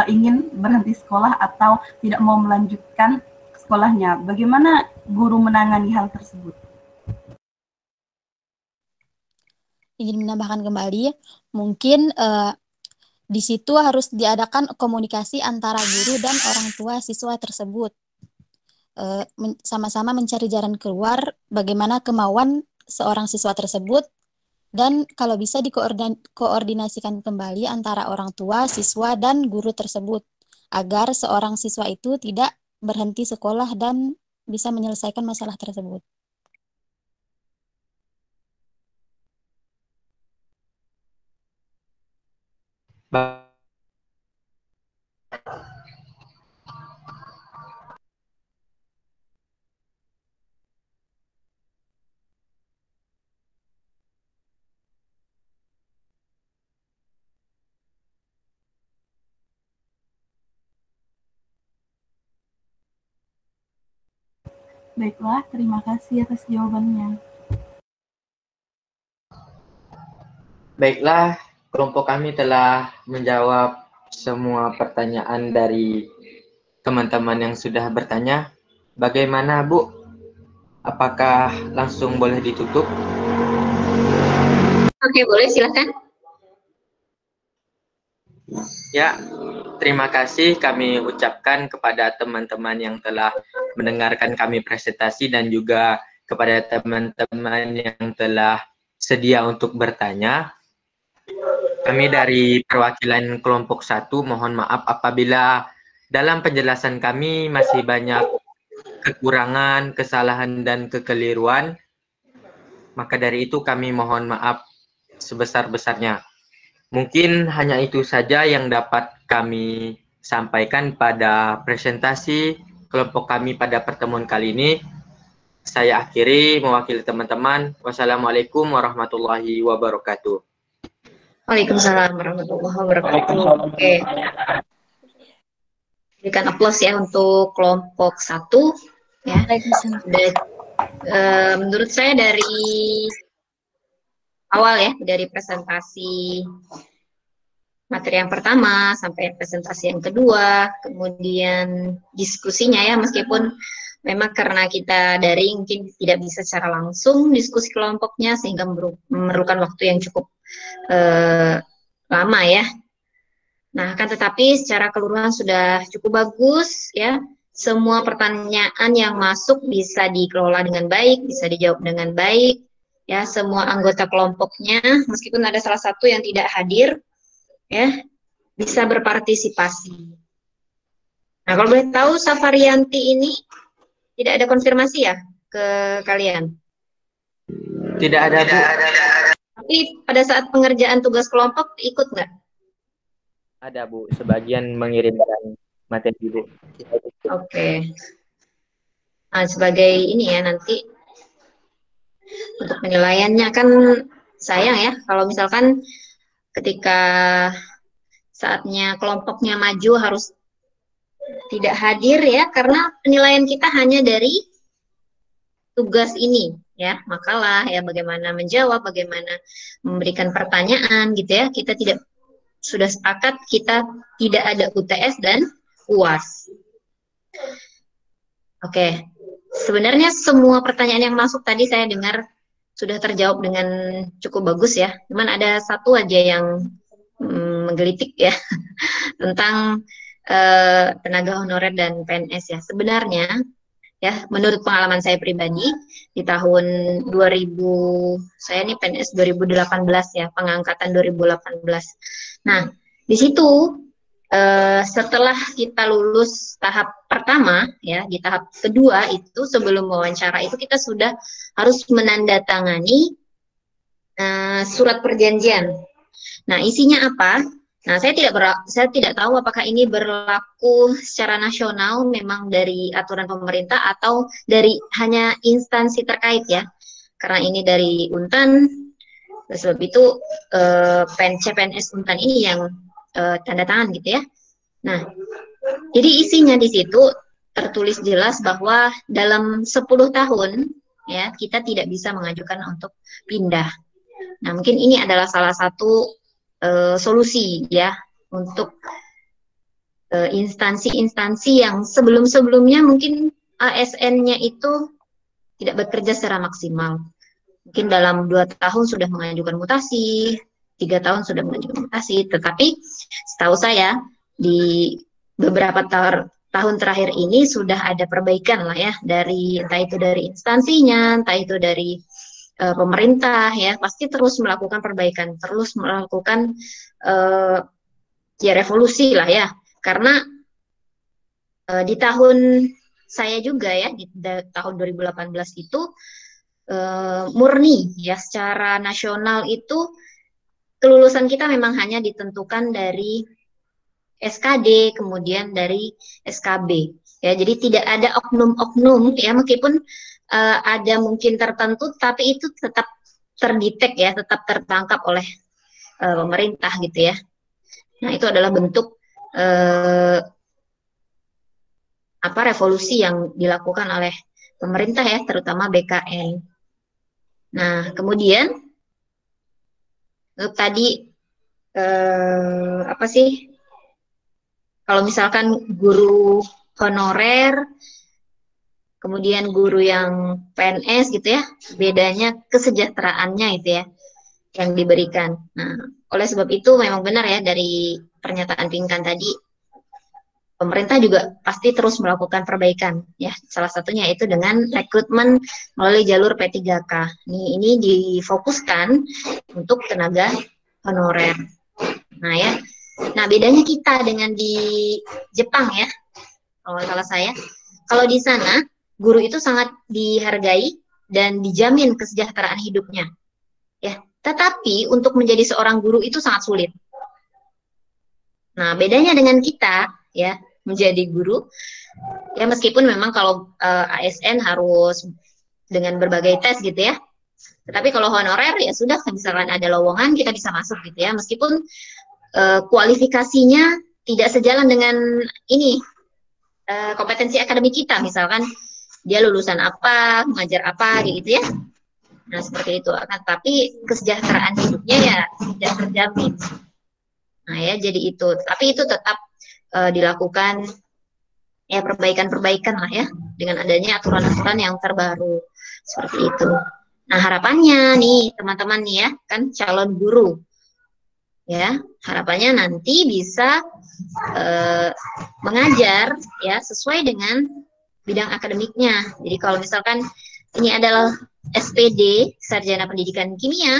ingin berhenti sekolah atau tidak mau melanjutkan sekolahnya, bagaimana guru menangani hal tersebut? Ingin menambahkan kembali, mungkin di situ harus diadakan komunikasi antara guru dan orang tua siswa tersebut. Sama-sama mencari jalan keluar bagaimana kemauan seorang siswa tersebut, dan kalau bisa dikoordinasikan kembali antara orang tua, siswa, dan guru tersebut, agar seorang siswa itu tidak berhenti sekolah dan bisa menyelesaikan masalah tersebut. Baiklah, terima kasih atas jawabannya. Baiklah, kelompok kami telah menjawab semua pertanyaan dari teman-teman yang sudah bertanya. Bagaimana, Bu? Apakah langsung boleh ditutup? Oke, boleh, silakan. Ya, terima kasih kami ucapkan kepada teman-teman yang telah mendengarkan kami presentasi dan juga kepada teman-teman yang telah sedia untuk bertanya. Kami dari perwakilan kelompok 1 mohon maaf apabila dalam penjelasan kami masih banyak kekurangan, kesalahan, dan kekeliruan. Maka dari itu kami mohon maaf sebesar-besarnya. Mungkin hanya itu saja yang dapat kami sampaikan pada presentasi kelompok kami pada pertemuan kali ini. Saya akhiri mewakili teman-teman. Wassalamualaikum warahmatullahi wabarakatuh. Waalaikumsalam warahmatullahi wabarakatuh. Oke. Berikan aplaus ya untuk kelompok 1 ya. Menurut saya dari awal ya, dari presentasi materi yang pertama sampai presentasi yang kedua, kemudian diskusinya ya, meskipun memang karena kita daring mungkin tidak bisa secara langsung diskusi kelompoknya sehingga memerlukan waktu yang cukup lama ya. Nah, kan tetapi secara keseluruhan sudah cukup bagus ya. Semua pertanyaan yang masuk bisa dikelola dengan baik, bisa dijawab dengan baik. Ya, semua anggota kelompoknya, meskipun ada salah satu yang tidak hadir, ya, bisa berpartisipasi. Nah, kalau boleh tahu, Safarianti ini tidak ada konfirmasi ya ke kalian? Tidak ada, Bu. Tapi pada saat pengerjaan tugas kelompok ikut nggak? Ada, Bu. Sebagian mengirimkan materi, Bu. Oke. Nah, sebagai ini ya, nanti untuk penilaiannya kan sayang ya, kalau misalkan ketika saatnya kelompoknya maju harus tidak hadir ya, karena penilaian kita hanya dari tugas ini ya, makalah ya, bagaimana menjawab, bagaimana memberikan pertanyaan gitu ya. Kita tidak sudah sepakat kita tidak ada UTS dan UAS. Oke. Sebenarnya semua pertanyaan yang masuk tadi saya dengar sudah terjawab dengan cukup bagus ya. Cuman ada satu aja yang menggelitik ya tentang tenaga honorer dan PNS ya. Sebenarnya ya, menurut pengalaman saya pribadi di tahun 2000, saya ini PNS 2018 ya, pengangkatan 2018. Nah, di situ setelah kita lulus tahap pertama ya, di tahap kedua itu sebelum wawancara itu kita sudah harus menandatangani surat perjanjian. Nah, isinya apa? Nah, saya tidak tahu apakah ini berlaku secara nasional memang dari aturan pemerintah atau dari hanya instansi terkait ya. Karena ini dari Untan, sebab itu CPNS Untan ini yang tanda tangan gitu ya. Nah, jadi isinya di situ tertulis jelas bahwa dalam 10 tahun ya kita tidak bisa mengajukan untuk pindah. Nah, mungkin ini adalah salah satu solusi ya untuk instansi-instansi yang sebelum-sebelumnya mungkin ASN-nya itu tidak bekerja secara maksimal. Mungkin dalam 2 tahun sudah mengajukan mutasi, 3 tahun sudah mengajukan mutasi, tetapi setahu saya di beberapa tahun terakhir ini sudah ada perbaikan lah ya, dari entah itu dari instansinya, entah itu dari pemerintah ya, pasti terus melakukan perbaikan, terus melakukan ya revolusi lah ya, karena di tahun saya juga ya, di tahun 2018 itu murni ya, secara nasional itu kelulusan kita memang hanya ditentukan dari SKD, kemudian dari SKB ya, jadi tidak ada oknum-oknum ya, meskipun ada mungkin tertentu, tapi itu tetap terdetek ya, tetap tertangkap oleh pemerintah gitu ya. Nah, itu adalah bentuk revolusi yang dilakukan oleh pemerintah ya, terutama BKN. Nah, kemudian untuk tadi kalau misalkan guru honorer kemudian guru yang PNS gitu ya, bedanya kesejahteraannya itu ya yang diberikan. Nah, oleh sebab itu memang benar ya dari pernyataan Pinkan tadi, pemerintah juga pasti terus melakukan perbaikan ya. Salah satunya itu dengan rekrutmen melalui jalur P3K. Ini difokuskan untuk tenaga honorer. Nah ya, nah bedanya kita dengan di Jepang ya, kalau salah saya, kalau di sana guru itu sangat dihargai dan dijamin kesejahteraan hidupnya. Ya, tetapi untuk menjadi seorang guru itu sangat sulit. Nah, bedanya dengan kita ya, menjadi guru ya, meskipun memang kalau ASN harus dengan berbagai tes gitu ya. Tetapi kalau honorer ya sudah, misalkan ada lowongan kita bisa masuk gitu ya, meskipun kualifikasinya tidak sejalan dengan ini kompetensi akademik kita, misalkan dia lulusan apa, mengajar apa gitu ya. Nah, seperti itu. Tapi kesejahteraan hidupnya ya tidak terjamin. Nah, ya jadi itu. Tapi itu tetap dilakukan ya, perbaikan-perbaikan lah ya, dengan adanya aturan-aturan yang terbaru seperti itu. Nah, harapannya nih teman-teman nih ya, kan calon guru ya, harapannya nanti bisa mengajar ya sesuai dengan bidang akademiknya. Jadi kalau misalkan ini adalah SPD, Sarjana Pendidikan Kimia,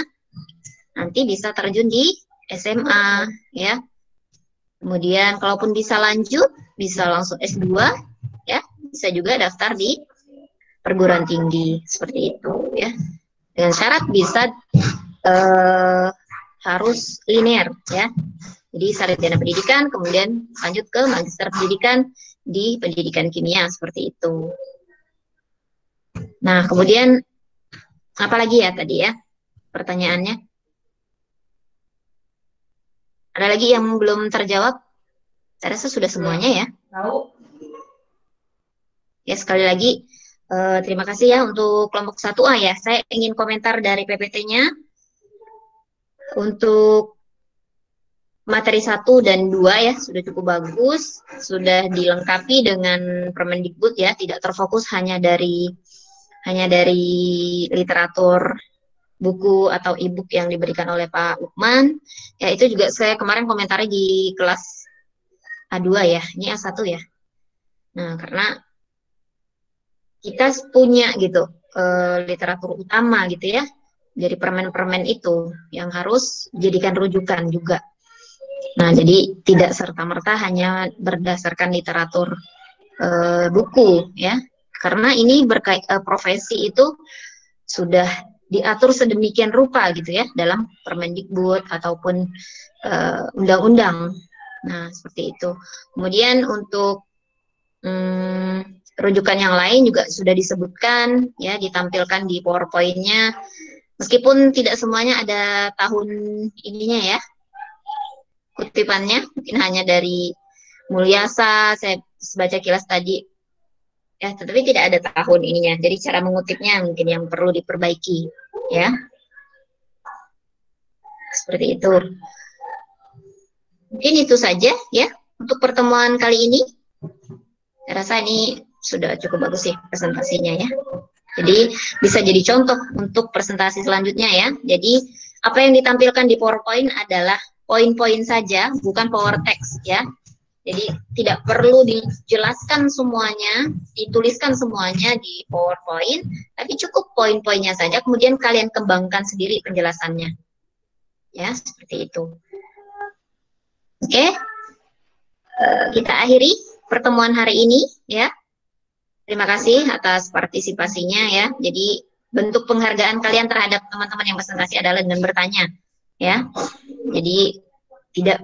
nanti bisa terjun di SMA ya. Kemudian kalaupun bisa lanjut, bisa langsung S2 ya, bisa juga daftar di perguruan tinggi seperti itu ya. Dengan syarat bisa harus linear ya. Jadi sarjana pendidikan kemudian lanjut ke magister pendidikan di pendidikan kimia seperti itu. Nah, kemudian apa lagi ya tadi ya pertanyaannya? Ada lagi yang belum terjawab? Saya rasa sudah semuanya ya. Ya, sekali lagi terima kasih ya untuk kelompok 1A ya. Saya ingin komentar dari PPT-nya. Untuk materi 1 dan 2 ya sudah cukup bagus, sudah dilengkapi dengan Permendikbud ya, tidak terfokus hanya dari literatur buku atau e-book yang diberikan oleh Pak Lukman. Ya, itu juga saya kemarin komentari di kelas A2 ya, ini A1 ya. Nah, karena kita punya gitu literatur utama gitu ya, dari permen-permen itu yang harus dijadikan rujukan juga. Nah, jadi tidak serta-merta hanya berdasarkan literatur buku ya, karena ini profesi itu sudah diatur sedemikian rupa gitu ya dalam Permendikbud ataupun undang-undang. Nah, seperti itu. Kemudian untuk rujukan yang lain juga sudah disebutkan ya, ditampilkan di PowerPoint-nya. Meskipun tidak semuanya ada tahun ininya ya, kutipannya mungkin hanya dari Mulyasa, saya baca kilas tadi ya, tetapi tidak ada tahun ininya, jadi cara mengutipnya mungkin yang perlu diperbaiki ya, seperti itu. Mungkin itu saja ya untuk pertemuan kali ini. Saya rasa ini sudah cukup bagus sih presentasinya ya, jadi bisa jadi contoh untuk presentasi selanjutnya ya. Jadi apa yang ditampilkan di PowerPoint adalah poin-poin saja, bukan power text ya. Jadi tidak perlu dijelaskan semuanya, dituliskan semuanya di PowerPoint, tapi cukup poin-poinnya saja, kemudian kalian kembangkan sendiri penjelasannya. Ya, seperti itu. Oke, kita akhiri pertemuan hari ini ya. Terima kasih atas partisipasinya ya. Jadi bentuk penghargaan kalian terhadap teman-teman yang presentasi adalah dengan bertanya ya. Jadi tidak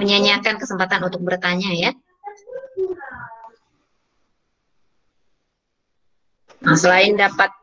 menyanyiakan kesempatan untuk bertanya ya. Nah, selain dapat